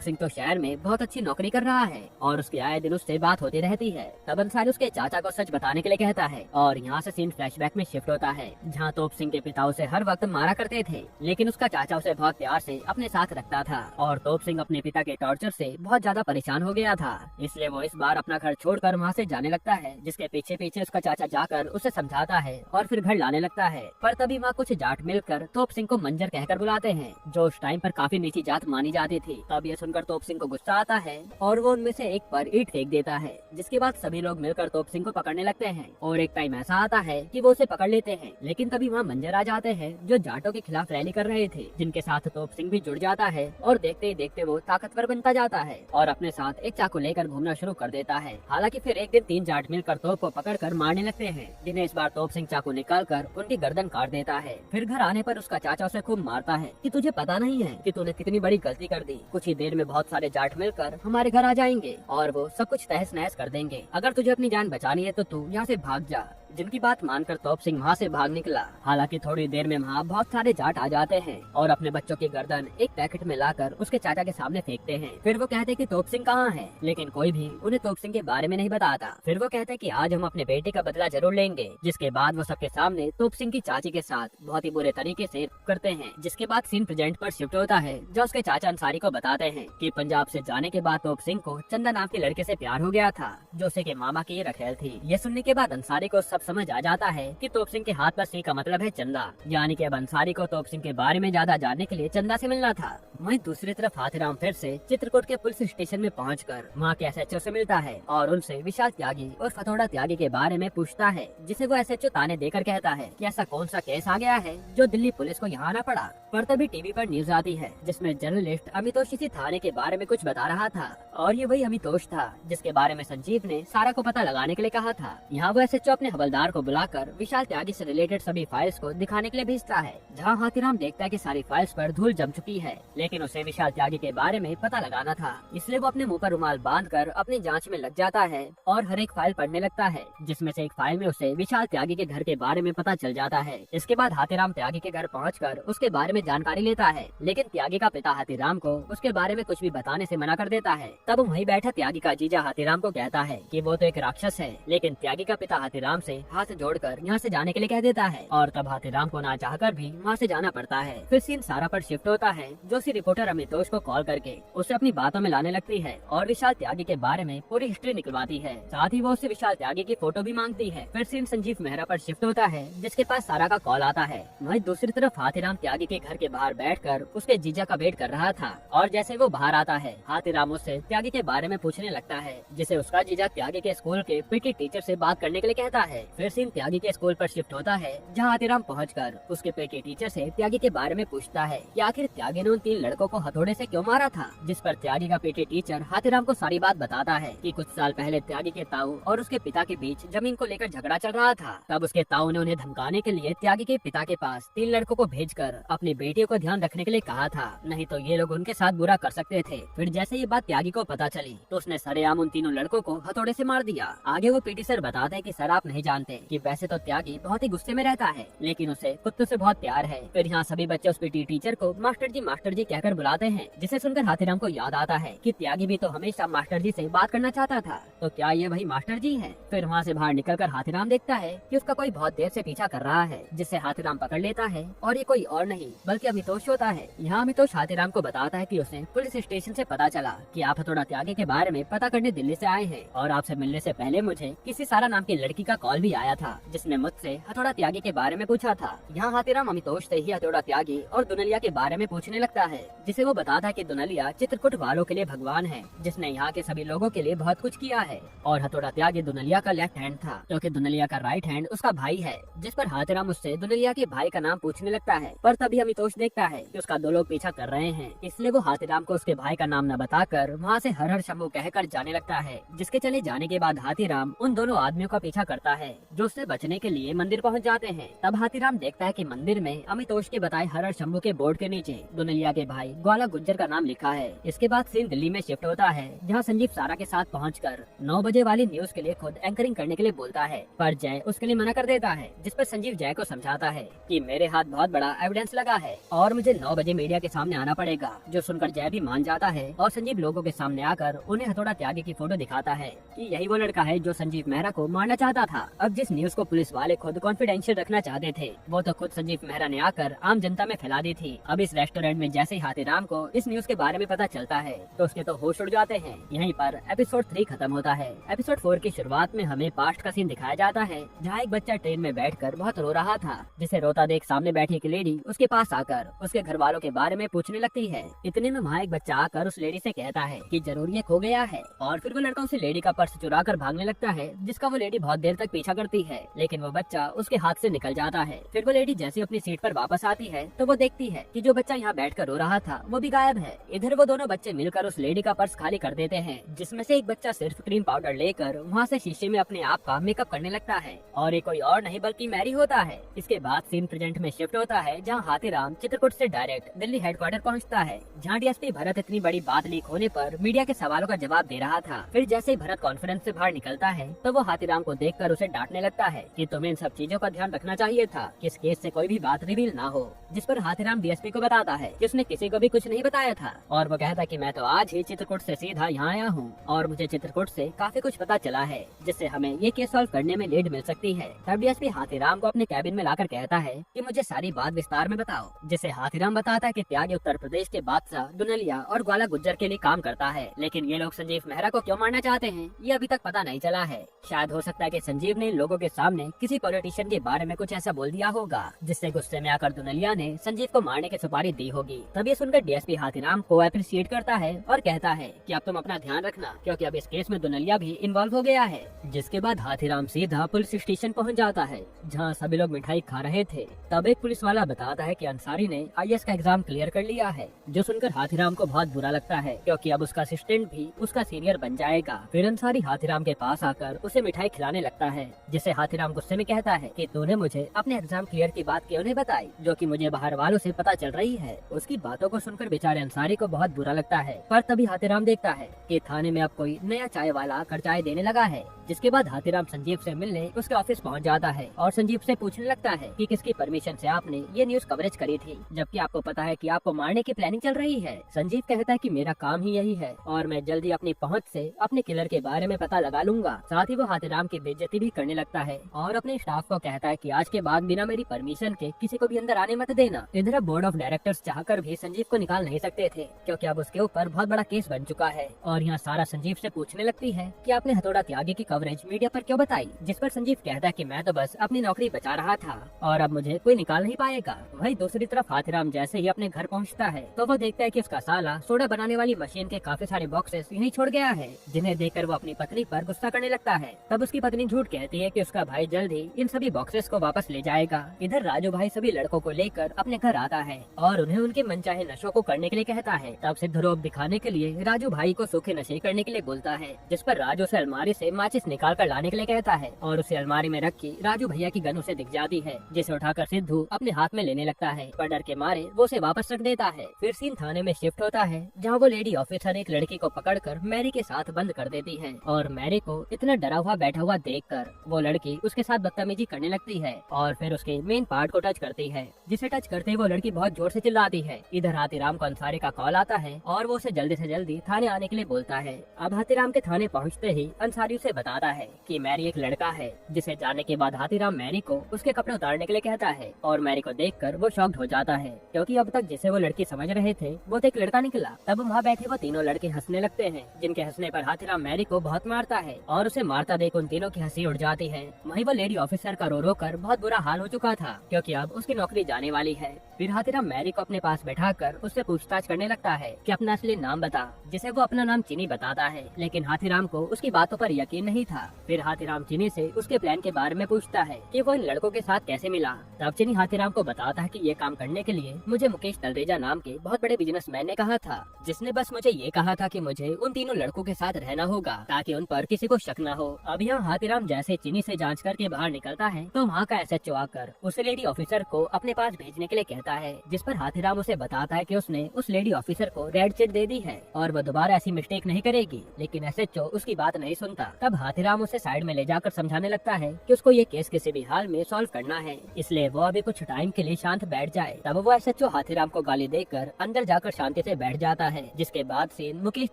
सिंह तो शहर में बहुत अच्छी नौकरी कर रहा है और उसके आए दिन उससे बात होती रहती है। तब अंसारी उसके चाचा को सच बताने के लिए कहता है और यहाँ से सीन फ्लैशबैक में शिफ्ट होता है, जहाँ तोप सिंह के पिता उसे हर वक्त मारा करते थे, लेकिन उसका चाचा उसे बहुत प्यार से अपने साथ रखता था और तोप सिंह अपने पिता के टॉर्चर से बहुत ज्यादा परेशान हो गया था। इसलिए वो इस बार अपना घर छोड़कर वहाँ से जाने लगता है, जिसके पीछे पीछे उसका चाचा जाकर उसे समझाता है और फिर घर लाने लगता है। पर तभी वहाँ कुछ जाट मिलकर तोप सिंह को मंजर कहकर बुलाते हैं, जो उस टाइम पर काफी नीची जात मानी जाती थी। तब ये सुनकर तोप सिंह को गुस्सा आता है और वो उनमें से एक पर ईंट फेंक देता है, जिसके बाद सभी लोग मिलकर तोप सिंह को पकड़ने लगते हैं। और एक टाइम ऐसा आता है कि वो उसे पकड़ लेते हैं, लेकिन तभी वहाँ मंजर आ जाते हैं जो जाटों के खिलाफ रैली कर रहे थे, जिनके साथ तोप सिंह भी जुड़ जाता है और देखते ही देखते वो ताकतवर बनता जाता है और अपने साथ एक चाकू लेकर घूमना शुरू कर देता है। हालांकि फिर एक दिन 3 जाट मिलकर तोप को पकड़कर मारने लगते हैं, जिन्हें इस बार तोप सिंह चाकू निकालकर उनकी गर्दन काट देता है। फिर घर आने पर उसका चाचा उसे खूब मारता है कि तुझे पता नहीं है कि तूने कितनी बड़ी गलती कर दी। कुछ ही देर में बहुत सारे जाट मिलकर हमारे घर आ जाएंगे और वो सब कुछ तहस नहस कर देंगे। अगर तुझे अपनी जान बचानी है तो तू यहाँ से भाग जा। जिनकी बात मानकर तोप सिंह वहाँ से भाग निकला। हालांकि थोड़ी देर में वहाँ बहुत सारे जाट आ जाते हैं और अपने बच्चों की गर्दन एक पैकेट में लाकर उसके चाचा के सामने फेंकते हैं। फिर वो कहते हैं कि तोप सिंह कहाँ है, लेकिन कोई भी उन्हें तोप सिंह के बारे में नहीं बताता। फिर वो कहते हैं कि आज हम अपने बेटे का बदला जरूर लेंगे। जिसके बाद वो सबके सामने तोप सिंह की चाची के साथ बहुत ही बुरे तरीके से करते हैं। जिसके बाद सीन प्रेजेंट पर शिफ्ट होता है, जो उसके चाचा अंसारी को बताते हैं कि पंजाब से जाने के बाद तोप सिंह को चंदा नाम के लड़के से प्यार हो गया था, जो उसे के मामा की रखेल थी। ये सुनने के बाद अंसारी को सब समझ आ जाता है कि तोप सिंह के हाथ पर सी का मतलब है चंदा, यानी कि अब अंसारी को तोप सिंह के बारे में ज्यादा जानने के लिए चंदा से मिलना था। वहीं दूसरी तरफ हाथीराम फिर से चित्रकूट के पुलिस स्टेशन में पहुंचकर वहां के एसएचओ से मिलता है और उनसे विशाल त्यागी और फतोड़ा त्यागी के बारे में पूछता है, जिसे वो एसएचओ ताने देकर कहता है कि ऐसा कौन सा केस आ गया है जो दिल्ली पुलिस को यहाँ आना पड़ा। पर तभी टीवी पर न्यूज आती है, जिसमें जर्नलिस्ट अमितोष इसी थाने के बारे में कुछ बता रहा था और ये वही अमितोष था जिसके बारे में संजीव ने सारा को पता लगाने के लिए कहा था। यहाँ वो एसएचओ अपने हवलदार को बुलाकर विशाल त्यागी से रिलेटेड सभी फाइल्स को दिखाने के लिए भेजता है, जहाँ हाथीराम देखता है कि सारी फाइल्स पर धूल जम चुकी है, लेकिन उसे विशाल त्यागी के बारे में पता लगाना था। इसलिए वो अपने मुंह पर रुमाल बांधकर अपनी जांच में लग जाता है और हर एक फाइल पढ़ने लगता है, जिसमें से एक फाइल में उसे विशाल त्यागी के घर के बारे में पता चल जाता है। इसके बाद हाथीराम त्यागी के घर पहुंचकर उसके बारे में जानकारी लेता है, लेकिन त्यागी का पिता हाथीराम को उसके बारे में कुछ भी बताने से मना कर देता है। तब वहीं बैठा त्यागी का जीजा हाथीराम को कहता है कि वो तो एक राक्षस है, लेकिन त्यागी का पिता हाथीराम से हाथ जोड़कर यहाँ से जाने के लिए कह देता है और तब हाथीराम को ना चाहकर भी वहाँ से जाना पड़ता है। फिर सीन सारा पर शिफ्ट होता है, जो सी रिपोर्टर अमितोष को कॉल करके उसे अपनी बातों में लाने लगती है और विशाल त्यागी के बारे में पूरी हिस्ट्री निकलवाती है। साथ ही वो उससे विशाल त्यागी की फोटो भी मांगती है। फिर सीन संजीव मेहरा पर शिफ्ट होता है, जिसके पास सारा का कॉल आता है। वहीं दूसरी तरफ हाथीराम त्यागी के घर के बाहर बैठकर उसके जीजा का वेट कर रहा था और जैसे वो बाहर आता है, हाथीराम उससे त्यागी के बारे में पूछने लगता है, जिसे उसका जीजा त्यागी के स्कूल के पीटी टीचर से बात करने के लिए कहता है। फिर सीन त्यागी के स्कूल पर शिफ्ट होता है, जहाँ हाथीराम पहुंचकर उसके पीटी टीचर से त्यागी के बारे में पूछता है कि आखिर त्यागी ने उन 3 लड़कों को हथौड़े से क्यों मारा था। जिस पर त्यागी का पीटी टीचर हाथीराम को सारी बात बताता है कि कुछ साल पहले त्यागी के ताऊ और उसके पिता के बीच जमीन को लेकर झगड़ा चल रहा था। तब उसके ताऊ ने उन्हें धमकाने के लिए त्यागी के पिता के पास 3 लड़कों को भेजकर अपनी बेटियों को ध्यान रखने के लिए कहा था, नहीं तो ये लोग उनके साथ बुरा कर सकते थे। फिर जैसे ये बात त्यागी को पता चली तो उसने सरेआम उन 3 लड़कों को हथौड़े से मार दिया। आगे वो पीटी सर बताते हैं कि सर आप नहीं जानते कि वैसे तो त्यागी बहुत ही गुस्से में रहता है, लेकिन उसे कुत्तों से बहुत प्यार है। फिर यहाँ सभी बच्चे उस पीटी टीचर को मास्टर जी कहकर बुलाते हैं, जिसे सुनकर हाथीराम को याद आता है कि त्यागी भी तो हमेशा मास्टर जी से बात करना चाहता था, तो क्या ये वही मास्टर जी है। फिर वहाँ से बाहर निकलकर हाथीराम देखता है कि उसका कोई बहुत देर से पीछा कर रहा है, जिससे हाथीराम पकड़ लेता है और ये कोई और नहीं बल्कि अमितोष होता है। यहाँ अमितोष हाथीराम को बताता है कि उसे पुलिस स्टेशन से पता चला कि आप हथौड़ा त्यागी के बारे में पता करने दिल्ली से आए हैं और आपसे मिलने से पहले मुझे किसी सारा नाम की लड़की का कॉल भी आया था, जिसने मुझसे हथौड़ा त्यागी के बारे में पूछा था। यहाँ हाथीराम अमितोष से ही हथौड़ा त्यागी और दुनलिया के बारे में पूछने लगता है, जिसे वो बताता है कि दुनलिया चित्रकूट वालों के लिए भगवान है, जिसने यहाँ के सभी लोगों के लिए बहुत कुछ किया है और हथौड़ा त्यागी दुनलिया का लेफ्ट हैंड था, क्योंकि दुनलिया का राइट हैंड उसका भाई है। जिस पर हाथीराम उससे दुनलिया के भाई का नाम पूछने लगता है, पर तभी अमितोष देखता है कि उसका 2 लोग पीछा कर रहे हैं, इसलिए वो हाथीराम को उसके भाई का नाम न बताकर वहाँ से हर हर शंभू कहकर जाने लगता है। जिसके चले जाने के बाद हाथीराम उन दोनों आदमियों का पीछा करता है जो उससे बचने के लिए मंदिर पहुँच जाते हैं। तब हाथीराम देखता है कि मंदिर में अमितोष के बताए हर हर शंभू के बोर्ड के नीचे दुनलिया के भाई ग्वाला गुज्जर का नाम लिखा है। इसके बाद सीन दिल्ली में शिफ्ट होता है, जहाँ संजीव सारा के साथ पहुंचकर 9 बजे वाली न्यूज के लिए खुद एंकरिंग करने के लिए बोलता है, पर जय उसके लिए मना कर देता है। जिस पर संजीव जय को समझाता है कि मेरे हाथ बहुत बड़ा एविडेंस लगा है और मुझे 9 बजे मीडिया के सामने आना पड़ेगा। जो सुनकर जय भी मान जाता है और संजीव लोगों के सामने आकर उन्हें हथौड़ा त्यागी की फोटो दिखाता है कि यही वो लड़का है जो संजीव मेहरा को मारना चाहता था। अब जिस न्यूज को पुलिस वाले खुद कॉन्फिडेंशियल रखना चाहते थे, वो तो खुद संजीव मेहरा ने आकर आम जनता में फैला दी थी। अब इस रेस्टोरेंट में जैसे ही हाथीराम को इस न्यूज के बारे में पता चलता है तो उसके तो होश उड़ जाते हैं। यहीं पर एपिसोड 3 खत्म होता है। एपिसोड 4 की शुरुआत में हमें पास्ट का सीन दिखाया जाता है, जहाँ एक बच्चा ट्रेन में बैठकर बहुत रो रहा था, जिसे रोता देख सामने बैठी एक लेडी उसके पास आकर उसके घर वालों के बारे में पूछने लगती है। इतने में वहाँ एक बच्चा आकर उस लेडी से कहता है कि जरूर ये खो गया है, और फिर वो लड़का उसे लेडी का पर्स चुरा कर भागने लगता है, जिसका वो लेडी बहुत देर तक पीछा करती है, लेकिन वो बच्चा उसके हाथ से निकल जाता है। फिर वो लेडी जैसे अपनी सीट पर वापस आती है तो वो देखती है कि जो बच्चा यहाँ बैठकर रो रहा था वो भी गायब है। इधर वो दोनों बच्चे मिलकर उस लेडी का पर्स खाली कर देते हैं, जिसमें से एक बच्चा सिर्फ क्रीम पाउडर लेकर वहाँ से शीशे में अपने आप का मेकअप करने लगता है, और ये कोई और नहीं बल्कि मैरी होता है। इसके बाद सीन प्रेजेंट में शिफ्ट होता है, जहाँ हाथीराम चित्रकूट से डायरेक्ट दिल्ली हेडक्वार्टर पहुँचता है, जहाँ डीएसपी भरत इतनी बड़ी बात लीक होने पर मीडिया के सवालों का जवाब दे रहा था। फिर जैसे ही भरत कॉन्फ्रेंस से बाहर निकलता है तो वो हाथीराम को देखकर उसे डांटने लगता है कि तुम्हें इन सब चीजों का ध्यान रखना चाहिए था कि इस केस से कोई भी बात रिवील ना हो। जिस पर हाथीराम डीएसपी को बताता है कि उसने किसी को भी कुछ नहीं बताया था, और वो कहता कि मैं तो आज ही चित्रकूट से सीधा यहाँ आया हूँ और मुझे चित्रकूट से काफी कुछ पता चला है, जिससे हमें ये केस सॉल्व करने में लीड मिल सकती है। तब डीएसपी हाथीराम को अपने कैबिन में लाकर कहता है कि मुझे सारी बात विस्तार में बताओ, जिसे हाथीराम बताता है कि त्यागी उत्तर प्रदेश के बादशाह दुनलिया और ग्वाला गुज्जर के लिए काम करता है, लेकिन ये लोग संजीव मेहरा को क्यों मारना चाहते हैं ये अभी तक पता नहीं चला है। शायद हो सकता है कि संजीव ने लोगों के सामने किसी पॉलिटिशियन के बारे में कुछ ऐसा बोल दिया होगा, जिससे गुस्से में आकर दुनलिया ने संजीव को मारने की सुपारी दी होगी। तब ये सुनकर डीएसपी हाथीराम को अप्रिशिएट करता है और कहता है कि अब तुम अपना ध्यान रखना, क्योंकि अब इस केस में दुनलिया भी इन्वॉल्व हो गया है। जिसके बाद हाथीराम सीधा पुलिस स्टेशन पहुंच जाता है, जहां सभी लोग मिठाई खा रहे थे। तब एक पुलिस वाला बताता है कि अंसारी ने आईएएस का एग्जाम क्लियर कर लिया है, जो सुनकर हाथीराम को बहुत बुरा लगता है, क्योंकि अब उसका असिस्टेंट भी उसका सीनियर बन जाएगा। फिर अंसारी हाथीराम के पास आकर उसे मिठाई खिलाने लगता है, जिसे हाथीराम गुस्से में कहता है कि तूने मुझे अपने एग्जाम क्लियर की बात क्यों नहीं बताई, जो कि मुझे बाहर वालों से पता चल रही है। उसकी बातों को सुनकर बेचारे अंसारी को बहुत बुरा लगता है, पर तभी हाथीराम देखता है कि थाने में अब कोई नया चाय वाला आकर चाय देने लगा है। जिसके बाद हाथीराम संजीव से मिलने उसके ऑफिस पहुंच जाता है और संजीव से पूछने लगता है कि किसकी परमिशन से आपने ये न्यूज कवरेज करी थी, जबकि आपको पता है कि आपको मारने की प्लानिंग चल रही है। संजीव कहता है कि मेरा काम ही यही है और मैं जल्दी अपनी पहुंच से अपने किलर के बारे में पता लगा लूंगा। साथ ही वो हाथीराम की बेइज्जती भी करने लगता है और अपने स्टाफ को कहता है कि आज के बाद बिना मेरी परमिशन के किसी को भी अंदर आने मत देना। इधर बोर्ड ऑफ डायरेक्टर्स चाहकर भी संजीव को निकाल नहीं सकते थे, क्योंकि अब उसके ऊपर बहुत बड़ा केस बन चुका है। और यहाँ सारा संजीव से पूछने लगती है कि आपने हथौड़ा त्यागी की कवरेज मीडिया पर क्यों बताई, जिस पर संजीव कहता है कि मैं तो बस अपनी नौकरी बचा रहा था और अब मुझे कोई निकाल नहीं पाएगा। वही दूसरी तरफ हाथीराम जैसे ही अपने घर पहुँचता है तो वो देखता है कि उसका साला सोडा बनाने वाली मशीन के काफी सारे बॉक्सेस यहीं छोड़ गया है, जिन्हें देखकर वो अपनी पत्नी पर गुस्सा करने लगता है। तब उसकी पत्नी झूठ कहती है कि उसका भाई जल्द ही इन सभी बॉक्सेस को वापस ले जाएगा। इधर राजू भाई सभी लड़कों को लेकर अपने घर आता है और उन्हें उनके मनचाहे नशों को करने के लिए कहता है। तब सिद्धू रोब दिखाने के लिए राजू भाई को सूखे नशे करने के लिए बोलता है, जिस पर राजू से अलमारी से माचिस निकाल कर लाने के लिए कहता है और उसे अलमारी में रखी राजू भैया की गन उसे दिख जाती है, जिसे उठाकर सिद्धू अपने हाथ में लेने लगता है, पर डर के मारे वो उसे वापस रख देता है। फिर सीन थाने में शिफ्ट होता है, जहाँ वो लेडी ऑफिसर एक लड़की को पकड़कर मैरी के साथ बंद कर देती है और मैरी को इतना डरा हुआ बैठा हुआ देखकर वो लड़की उसके साथ बदतमीजी करने लगती है और फिर उसके मेन पार्ट को टच करती है, जिसे टच करते ही वो लड़की बहुत जोर से चिल्लाती है। इधर हाथीराम को अंसारी का कॉल आता है और वो उसे जल्दी से जल्दी थाने आने के लिए बोलता है। अब हाथीराम के थाने पहुँचते ही अंसारी उसे बताता है कि मैरी एक लड़का है, जिसे जाने के बाद हाथीराम मैरी को उसके कपड़े उतारने के लिए कहता है और मैरी को देखकर वो शॉक्ड हो जाता है, क्योंकि अब तक जिसे वो लड़की समझ रहे थे वो तो एक लड़का निकला। तब वहाँ बैठे वो तीनों लड़के हंसने लगते हैं, जिनके हंसने पर हाथीराम मैरी को बहुत मारता है और उसे मारता देख उन तीनों की हंसी उड़ जाती है। वहीं वो लेडी ऑफिसर का रो रो कर बहुत बुरा हाल हो चुका था, क्योंकि अब उसकी नौकरी जाने वाली है। फिर हाथीराम मैरी को अपने पास बैठाकर उससे पूछताछ करने लगता है कि अपना असली नाम बता, जिसे वो अपना नाम चीनी बताता है। लेकिन हाथीराम को उसकी बातों पर यकीन नहीं था। फिर हाथीराम चीनी से उसके प्लान के बारे में पूछता है कि वो इन लड़कों के साथ कैसे मिला। तब चीनी हाथीराम को बताता है कि ये काम करने के लिए मुझे मुकेश तलरेजा नाम के बहुत बड़े बिजनेसमैन ने कहा था, जिसने बस मुझे ये कहा था कि मुझे उन तीनों लड़कों के साथ रहना होगा ताकि उन पर किसी को शक न हो। अब यहाँ हाथीराम जैसे चीनी से जांच करके बाहर निकलता है तो वहाँ का एसएचओ आकर उस लेडी ऑफिसर को अपने पास भेजने के लिए कहता है, जिस पर हाथीराम उसे बताता है कि उसने उस लेडी ऑफिसर को रेड चिट दे दी है और वो दोबारा ऐसी मिस्टेक नहीं करेगी। लेकिन एसएचओ उसकी बात नहीं सुनता। तब हाथीराम उसे साइड में ले जाकर समझाने लगता है कि उसको ये केस किसी भी हाल में सॉल्व करना है, इसलिए वो अभी कुछ टाइम के लिए शांत बैठ जाए। तब वो एसएचओ हाथीराम को गाली देकर अंदर जाकर शांति से बैठ जाता है। जिसके बाद सीन मुकेश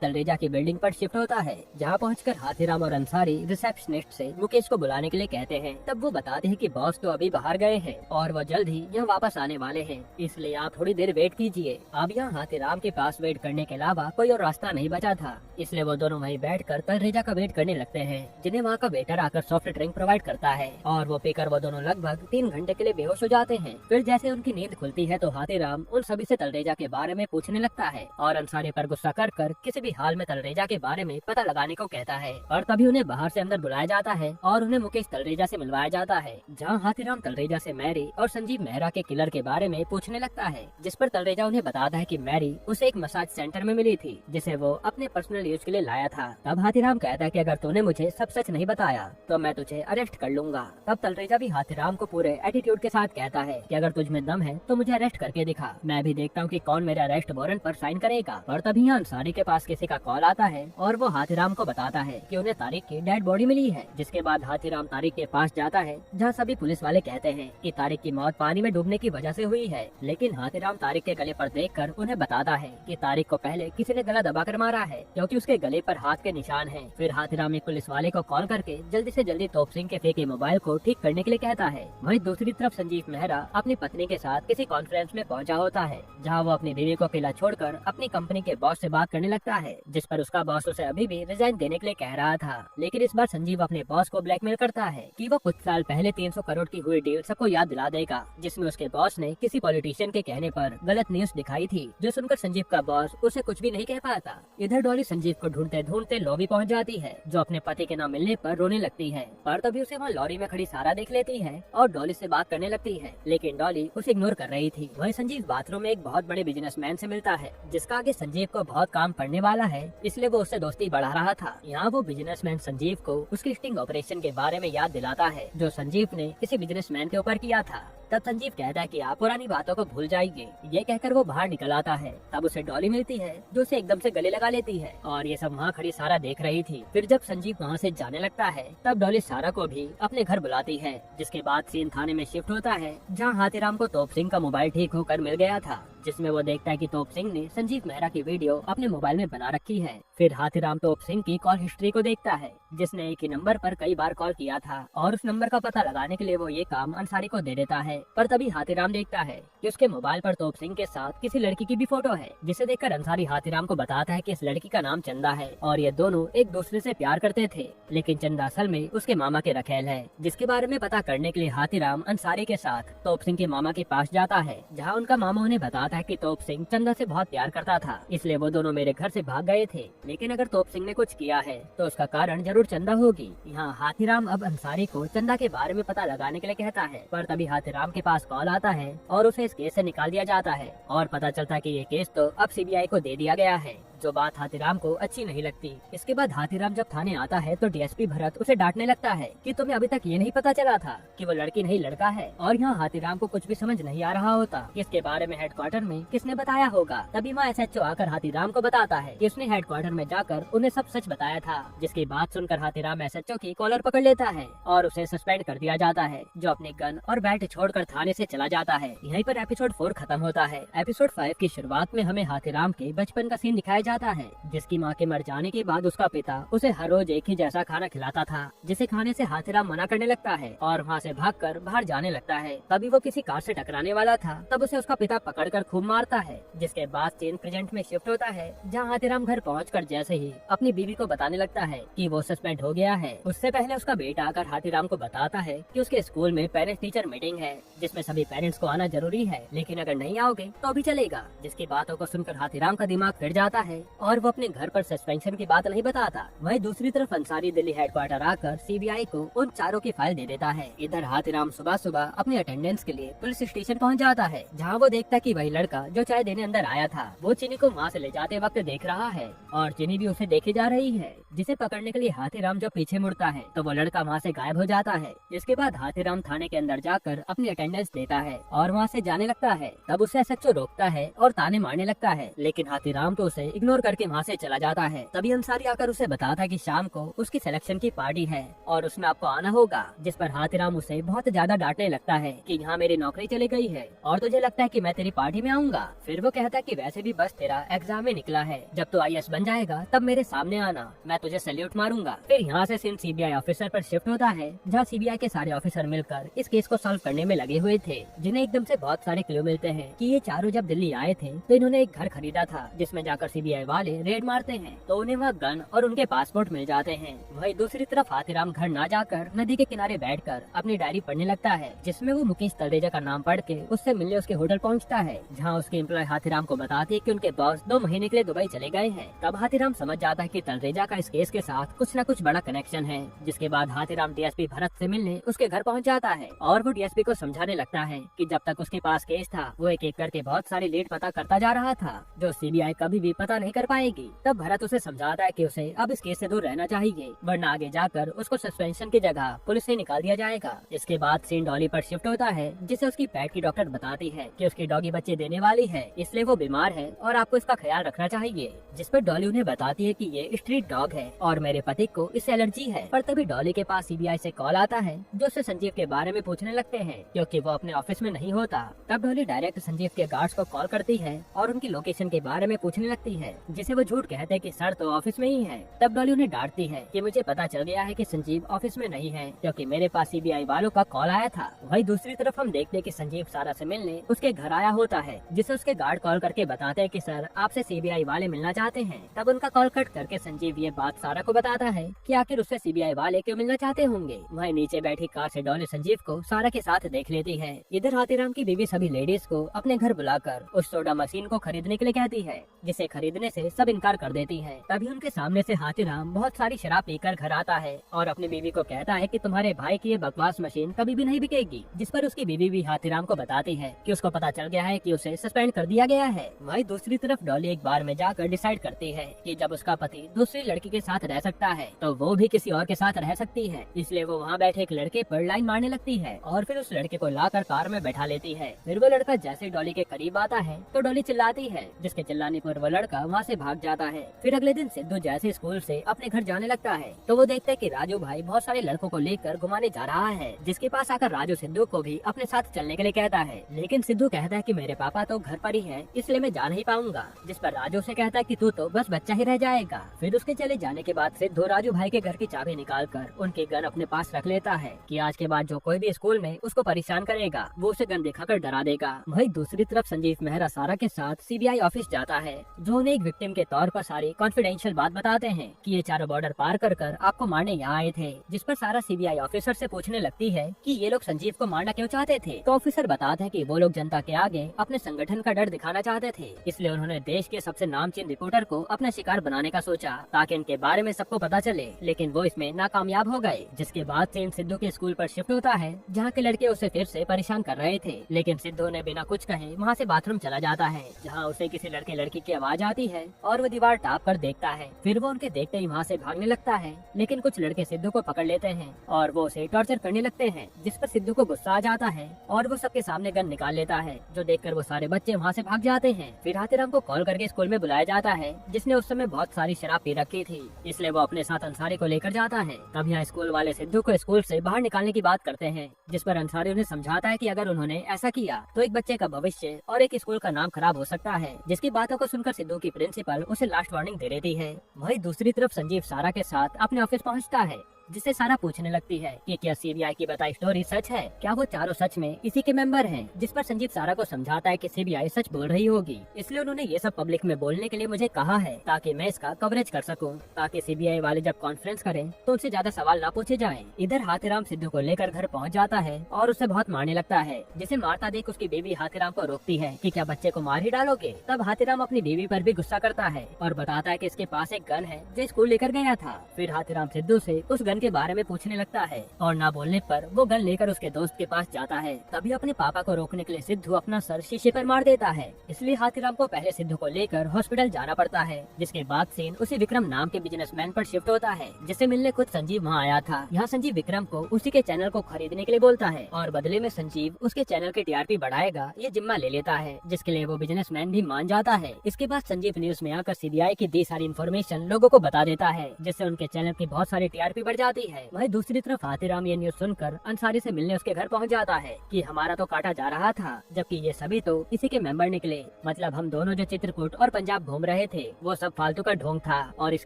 तलरेजा की बिल्डिंग पर शिफ्ट होता है, जहाँ पहुंचकर हाथीराम और अंसारी रिसेप्शनिस्ट से मुकेश को बुलाने के लिए कहते हैं। तब वो बताते हैं कि बॉस तो अभी बाहर गए हैं और वो जल्द ही यहाँ वापस आने वाले हैं, इसलिए आप थोड़ी देर वेट कीजिए। अब यहाँ हाथीराम के पास वेट करने के अलावा कोई और रास्ता नहीं बचा था, इसलिए वो दोनों वहीं बैठकर तलरेजा का वेट करने लगते हैं, जिन्हें वहाँ का वेटर आकर सॉफ्ट ड्रिंक प्रोवाइड करता है और वो पीकर वो दोनों लगभग 3 घंटे के लिए बेहोश हो जाते हैं। फिर जैसे उनकी नींद खुलती है तो हाथीराम उन सभी से तलरेजा के बारे में पूछने लगता है और अंसारी पर गुस्सा कर किसी भी हाल में तलरेजा के बारे में पता लगाने को कहता है। और तभी उन्हें बाहर से अंदर बुलाया जाता है और उन्हें मुकेश तलरेजा से मिलवाया जाता है, जहाँ हाथीराम तलरेजा से मैरी और संजीव मेहरा के किलर के बारे में पूछने लगता है, जिस पर तलरेजा उन्हें बताता है कि मैरी उसे एक मसाज सेंटर में मिली थी, जिसे वो अपने पर्सनल यूज के लिए लाया था। तब हाथीराम कहता है कि अगर तूने मुझे सब सच नहीं बताया तो मैं तुझे अरेस्ट कर लूंगा। तब तलरेजा भी हाथीराम को पूरे एटीट्यूड के साथ कहता है कि अगर तुझ में दम है तो मुझे अरेस्ट करके दिखा, मैं भी देखता हूँ कि कौन मेरे अरेस्ट वारंट पर साइन करेगा। और तभी अंसारी के पास किसी का कॉल आता है और वो हाथीराम को बताता है कि उन्हें तारिक की डेड बॉडी मिली है। जिसके बाद हाथीराम तारिक के पास जाता है, जहाँ सभी पुलिस वाले कहते हैं कि तारिक की मौत पानी में डूबने की वजह से हुई है। लेकिन हाथीराम तारिक के गले पर देखकर उन्हें बताता है कि तारिक को पहले किसी ने गला दबाकर मारा है, क्योंकि उसके गले पर हाथ के निशान हैं। फिर हाथीराम एक पुलिस वाले को कॉल करके जल्दी से जल्दी तोप सिंह के फेंके मोबाइल को ठीक करने के लिए कहता है। वहीं दूसरी तरफ संजीव मेहरा अपनी पत्नी के साथ किसी कॉन्फ्रेंस में पहुंचा होता है, जहां वो अपनी बीवी को अकेला छोड़कर अपनी कंपनी के बॉस से बात करने लगता है, जिस पर उसका बॉस उसे अभी भी रिजाइन देने के लिए कह रहा था। लेकिन इस बार संजीव अपने बॉस को ब्लैकमेल करता है कि वो कुछ साल पहले 300 करोड़ की हुई डील सबको याद दिला देगा, जिसमें उसके बॉस ने किसी पॉलिटिशियन के कहने पर गलत न्यूज दिखाई थी, जो सुनकर संजीव का बॉस उसे कुछ भी नहीं कह पाता। इधर डॉली संजीव को ढूंढते ढूंढते लॉबी पहुंच जाती है, जो अपने पति के न मिलने पर रोने लगती है। पर तभी उसे वहाँ लॉरी में खड़ी सारा देख लेती है और डॉली से बात करने लगती है, लेकिन डॉली उसे इग्नोर कर रही थी। वहीं संजीव बाथरूम में एक बहुत बड़े बिजनेसमैन से मिलता है, जिसका आगे संजीव को बहुत काम पड़ने वाला है, इसलिए वो उससे दोस्ती बढ़ा रहा था। यहाँ वो बिजनेसमैन संजीव को उसकी स्टिंग ऑपरेशन के बारे में याद दिलाता है, जो संजीव ने किसी बिजनेसमैन के ऊपर किया था। तब संजीव कहता है कि आप पुरानी बातों को भूल जाएंगे। ये कहकर वो बाहर निकल आता है। तब उसे डॉली मिलती है, जो उसे एकदम से गले लगा लेती है और ये सब वहाँ खड़ी सारा देख रही थी। फिर जब संजीव वहाँ से जाने लगता है, तब डॉली सारा को भी अपने घर बुलाती है। जिसके बाद सीन थाने में शिफ्ट होता है, जहाँ हाथीराम को तोप सिंह का मोबाइल ठीक होकर मिल गया था, जिसमें वो देखता है कि तोप सिंह ने संजीव मेहरा की वीडियो अपने मोबाइल में बना रखी है। फिर हाथीराम तोप सिंह की कॉल हिस्ट्री को देखता है, जिसने एक ही नंबर पर कई बार कॉल किया था, और उस नंबर का पता लगाने के लिए वो ये काम अंसारी को दे देता है। पर तभी हाथीराम देखता है कि उसके मोबाइल पर तोप सिंह के साथ किसी लड़की की भी फोटो है, जिसे देखकर अंसारी हाथीराम को बताता है कि इस लड़की का नाम चंदा है और ये दोनों एक दूसरे से प्यार करते थे। लेकिन चंदा असल में उसके मामा के रखेल है, जिसके बारे में पता करने के लिए हाथीराम अंसारी के साथ तोप सिंह के मामा के पास जाता है, जहाँ उनका मामा उन्हें बताता है कि तोप सिंह चंदा से बहुत प्यार करता था, इसलिए वो दोनों मेरे घर से भाग गए थे। लेकिन अगर तोप सिंह ने कुछ किया है तो उसका कारण जरूर चंदा होगी। यहाँ हाथीराम अब अंसारी को चंदा के बारे में पता लगाने के लिए कहता है, पर तभी हाथीराम के पास कॉल आता है और उसे इस केस से निकाल दिया जाता है और पता चलता है कि ये केस तो अब सीबीआई को दे दिया गया है, जो बात हाथीराम को अच्छी नहीं लगती। इसके बाद हाथीराम जब थाने आता है तो डीएसपी भरत उसे डांटने लगता है कि तुम्हें अभी तक ये नहीं पता चला था कि वो लड़की नहीं लड़का है। और यहाँ हाथीराम को कुछ भी समझ नहीं आ रहा होता इसके बारे में हेडक्वार्टर में किसने बताया होगा। तभी वहाँ एसएचओ आकर हाथीराम को बताता है कि उसने हेडक्वार्टर में जाकर उन्हें सब सच बताया था, जिसकी बात सुनकर हाथीराम एसएचओ की कॉलर पकड़ लेता है और उसे सस्पेंड कर दिया जाता है, जो अपने गन और बैट छोड़कर थाने से चला जाता है। यहीं पर एपिसोड 4 खत्म होता है। एपिसोड 5 की शुरुआत में हमें हाथीराम के बचपन का सीन दिखाया जाता है, जिसकी माँ के मर जाने के बाद उसका पिता उसे हर रोज एक ही जैसा खाना खिलाता था, जिसे खाने से हाथीराम मना करने लगता है और वहाँ से भागकर बाहर जाने लगता है। तभी वो किसी कार से टकराने वाला था, तब उसे उसका पिता पकड़कर खूब मारता है। जिसके बाद सीन प्रेजेंट में शिफ्ट होता है, जहाँ हाथीराम घर पहुंचकर जैसे ही अपनी बीवी को बताने लगता है कि वो सस्पेंड हो गया है, उससे पहले उसका बेटा आकर हाथीराम को बताता है कि उसके स्कूल में पेरेंट्स टीचर मीटिंग है, जिसमें सभी पेरेंट्स को आना जरूरी है, लेकिन अगर नहीं आओगे तो भी चलेगा। जिसकी बातों को सुनकर हाथीराम का दिमाग फिर जाता है और वो अपने घर पर सस्पेंशन की बात नहीं बताता। वहीं दूसरी तरफ अंसारी दिल्ली हेडक्वार्टर आकर सीबीआई को उन चारों की फाइल दे देता है। इधर हाथीराम सुबह सुबह अपनी अटेंडेंस के लिए पुलिस स्टेशन पहुंच जाता है, जहां वो देखता कि वही लड़का जो चाय देने अंदर आया था वो चीनी को वहां से ले जाते वक्त देख रहा है और चीनी भी उसे देखे जा रही है। जिसे पकड़ने के लिए हाथीराम जो पीछे मुड़ता है तो वो लड़का वहाँ से गायब हो जाता है। इसके बाद हाथीराम थाने के अंदर जाकर अपनी अटेंडेंस देता है और वहाँ से जाने लगता है। तब उसे एसएचओ रोकता है और ताने मारने लगता है, लेकिन हाथीराम तो उसे इग्नोर करके वहाँ से चला जाता है। तभी अंसारी आकर उसे बताता है कि शाम को उसकी सिलेक्शन की पार्टी है और उसमें आपको आना होगा। जिस पर हाथीराम उसे बहुत ज्यादा डांटने लगता है कि यहाँ मेरी नौकरी चली गई है और तुझे लगता है कि मैं तेरी पार्टी में आऊंगा। फिर वो कहता है कि वैसे भी बस तेरा एग्जाम में निकला है, जब तू आईएएस बन जाएगा तब मेरे सामने आना, मैं तुझे सैल्यूट मारूंगा। फिर यहाँ से सीन सीबीआई ऑफिसर पर शिफ्ट होता है, जहाँ सीबीआई के सारे ऑफिसर मिलकर इस केस को सॉल्व करने में लगे हुए थे, जिन्हें एकदम से बहुत सारे क्लू मिलते हैं कि ये चारों जब दिल्ली आए थे तो इन्होंने एक घर खरीदा था, जिसमें जाकर सीबीआई वाले रेड मारते हैं तो उन्हें वहाँ गन और उनके पासपोर्ट मिल जाते हैं। वहीं दूसरी तरफ हाथीराम घर न जाकर नदी के किनारे बैठकर अपनी डायरी पढ़ने लगता है, जिसमें वो मुकेश तलरेजा का नाम पढ़ के उससे मिलने उसके होटल पहुँचता है, जहाँ उसके एम्प्लॉय हाथीराम को बताती है कि उनके बॉस 2 महीने के लिए दुबई चले गए हैं। तब हाथीराम समझ जाता है कि तलरेजा का इस केस के साथ कुछ न कुछ बड़ा कनेक्शन है। जिसके बाद हाथीराम डीएसपी भरत से मिलने उसके घर पहुंच जाता है और वो डीएसपी को समझाने लगता है कि जब तक उसके पास केस था वो एक एक करके बहुत सारी लीड पता करता जा रहा था, जो सीबीआई कभी भी पता नहीं कर पाएगी। तब भरत उसे समझाता है कि उसे अब इस केस से दूर रहना चाहिए, वरना आगे जाकर उसको सस्पेंशन की जगह पुलिस से निकाल दिया जाएगा। इसके बाद सीन डॉली पर शिफ्ट होता है, जिसे उसकी पेट की डॉक्टर बताती है कि उसकी डॉगी बच्चे देने वाली है, इसलिए वो बीमार है और आपको इसका ख्याल रखना चाहिए। जिस पर डॉली उन्हें बताती है कि ये स्ट्रीट डॉग है और मेरे पति को इससे एलर्जी है। पर तभी डॉली के पास सीबीआई से कॉल आता है, जो उससे संजीव के बारे में पूछने लगते हैं, क्योंकि वो अपने ऑफिस में नहीं होता। तब डॉली डायरेक्ट संजीव के गार्ड्स को कॉल करती है और उनकी लोकेशन के बारे में पूछने लगती है, जिसे वो झूठ कहते हैं कि सर तो ऑफिस में ही है। तब डॉली उन्हें डांटती है कि मुझे पता चल गया है कि संजीव ऑफिस में नहीं है, क्योंकि मेरे पास सीबीआई वालों का कॉल आया था। वहीं दूसरी तरफ हम देखते हैं कि संजीव सारा से मिलने उसके घर आया होता है, जिसे उसके गार्ड कॉल करके बताते हैं कि सर आपसे सीबीआई वाले मिलना चाहते हैं। तब उनका कॉल कट करके संजीव ये बात सारा को बताता है कि आखिर उससे सीबीआई वाले क्यों मिलना चाहते होंगे। वहीं नीचे बैठी कार से डॉली संजीव को सारा के साथ देख लेती है। इधर हाथीराम की बीवी सभी लेडीज को अपने घर बुलाकर उस सोडा मशीन को खरीदने के लिए कहती है, जिसे खरीदने से सब इनकार कर देती है। तभी उनके सामने से हाथीराम बहुत सारी शराब पीकर घर आता है और अपनी बीवी को कहता है कि तुम्हारे भाई की ये बकवास मशीन कभी भी नहीं बिकेगी। जिस पर उसकी बीवी भी हाथीराम को बताती है कि उसको पता चल गया है कि उसे सस्पेंड कर दिया गया है। वहीं दूसरी तरफ डॉली एक बार में जाकर डिसाइड करती है कि जब उसका पति दूसरी लड़की के साथ रह सकता है तो वो भी किसी और के साथ रह सकती है, इसलिए वो वहाँ बैठे एक लड़के पर लाइन मारने लगती है और फिर उस लड़के को लाकर कार में बैठा लेती है। फिर वो लड़का जैसे डॉली के करीब आता है तो डॉली चिल्लाती है, जिसके चिल्लाने पर वो लड़का वहाँ से भाग जाता है। फिर अगले दिन सिद्धू जैसे स्कूल से अपने घर जाने लगता है तो वो देखता है कि राजू भाई बहुत सारे लड़कों को लेकर घुमाने जा रहा है, जिसके पास आकर राजू सिद्धू को भी अपने साथ चलने के लिए कहता है, लेकिन सिद्धू कहता है कि मेरे पापा तो घर पर ही है, इसलिए मैं जा नहीं पाऊंगा। जिस पर राजू से कहता है कि तू तो बस बच्चा ही रह जाएगा। फिर उसके चले जाने के बाद सिद्धू राजू भाई के घर की चाबी निकालकर उनके गन अपने पास रख लेता है कि आज के बाद जो कोई भी स्कूल में उसको परेशान करेगा वो उसे गन दिखाकर डरा देगा। वहीं दूसरी तरफ संजीव मेहरा सारा के साथ सीबीआई ऑफिस जाता है, जो उन्हें एक विक्टिम के तौर पर सारी कॉन्फिडेंशियल बात बताते हैं कि ये चारों बॉर्डर पार कर आपको मारने यहाँ आए थे। जिस पर सारा सीबीआई ऑफिसर से पूछने लगती है कि ये लोग संजीव को मारना क्यों चाहते थे। तो ऑफिसर बताते हैं कि वो लोग जनता के आगे अपने संगठन का डर दिखाना चाहते थे, इसलिए उन्होंने देश के सबसे नामचीन रिपोर्टर को अपना शिकार बनाने का सोचा ताकि इनके बारे में सबको पता चले, लेकिन वो इसमें नाकामयाब हो गए। जिसके बाद सीन सिद्धू के स्कूल पर शिफ्ट होता है, जहाँ के लड़के उसे फिर से परेशान कर रहे थे, लेकिन सिद्धू ने बिना कुछ कहे वहाँ से बाथरूम चला जाता है, जहाँ उसे किसी लड़के लड़की की आवाज आती है और वो दीवार टाप कर देखता है। फिर वो उनके देखते ही वहाँ से भागने लगता है, लेकिन कुछ लड़के सिद्धू को पकड़ लेते हैं और वो उसे टॉर्चर करने लगते हैं, जिस पर सिद्धू को गुस्सा आ जाता है और वो सबके सामने गन निकाल लेता है, जो देखकर वो सारे बच्चे वहाँ से भाग जाते हैं। फिर हाथीराम को कॉल करके स्कूल में बुलाया जाता है, जिसने उस समय बहुत सारी शराब पी रखी थी, इसलिए वो अपने साथ अंसारी को लेकर जाता है। तब यहाँ स्कूल वाले सिद्धू को स्कूल से बाहर निकालने की बात करते हैं, जिस पर अंसारी उन्हें समझाता है कि अगर उन्होंने ऐसा किया तो एक बच्चे का भविष्य और एक स्कूल का नाम खराब हो सकता है। जिसकी बातों को सुनकर सिद्धू की प्रिंसिपल उसे लास्ट वार्निंग दे देती है। वहीं दूसरी तरफ संजीव सारा के साथ अपने ऑफिस पहुंचता है, जिससे सारा पूछने लगती है कि क्या सीबीआई की बताई स्टोरी सच है, क्या वो चारों सच में इसी के मेंबर हैं। जिस पर संजीव सारा को समझाता है कि सीबीआई सच बोल रही होगी, इसलिए उन्होंने ये सब पब्लिक में बोलने के लिए मुझे कहा है ताकि मैं इसका कवरेज कर सकूं, ताकि सीबीआई वाले जब कॉन्फ्रेंस करें तो उनसे ज्यादा सवाल ना पूछे जाएं। इधर हाथीराम सिद्धू को लेकर घर पहुंच जाता है और उसे बहुत मारने लगता है, जिसे मारता देख उसकी बीवी हाथीराम को रोकती है कि क्या बच्चे को मार ही डालोगे। तब हाथीराम अपनी बीवी पर भी गुस्सा करता है और बताता है कि इसके पास एक गन है जो स्कूल लेकर गया था। फिर हाथीराम सिद्धू से उस गन के बारे में पूछने लगता है और ना बोलने पर वो गन लेकर उसके दोस्त के पास जाता है। तभी अपने पापा को रोकने के लिए सिद्धू अपना सर शीशे पर मार देता है, इसलिए हाथीराम को पहले सिद्धू को लेकर हॉस्पिटल जाना पड़ता है। जिसके बाद सीन उसी विक्रम नाम के बिजनेसमैन पर शिफ्ट होता है, जिसे मिलने खुद संजीव वहाँ आया था। यहाँ संजीव विक्रम को उसी के चैनल को खरीदने के लिए बोलता है और बदले में संजीव उसके चैनल की टीआरपी बढ़ाएगा ये जिम्मा ले लेता है, जिसके लिए वो बिजनेसमैन भी मान जाता है। इसके बाद संजीव न्यूज में आकर सीबीआई की दी सारी इन्फॉर्मेशन लोगों को बता देता है, जिससे उनके चैनल की बहुत सारी टीआरपी बढ़ जाती है। वहीं दूसरी तरफ हाथीराम ये न्यूज सुनकर अंसारी से मिलने उसके घर पहुंच जाता है कि हमारा तो काटा जा रहा था, जबकि ये सभी तो इसी के मेंबर निकले। मतलब हम दोनों जो चित्रकूट और पंजाब घूम रहे थे वो सब फालतू का ढोंग था, और इस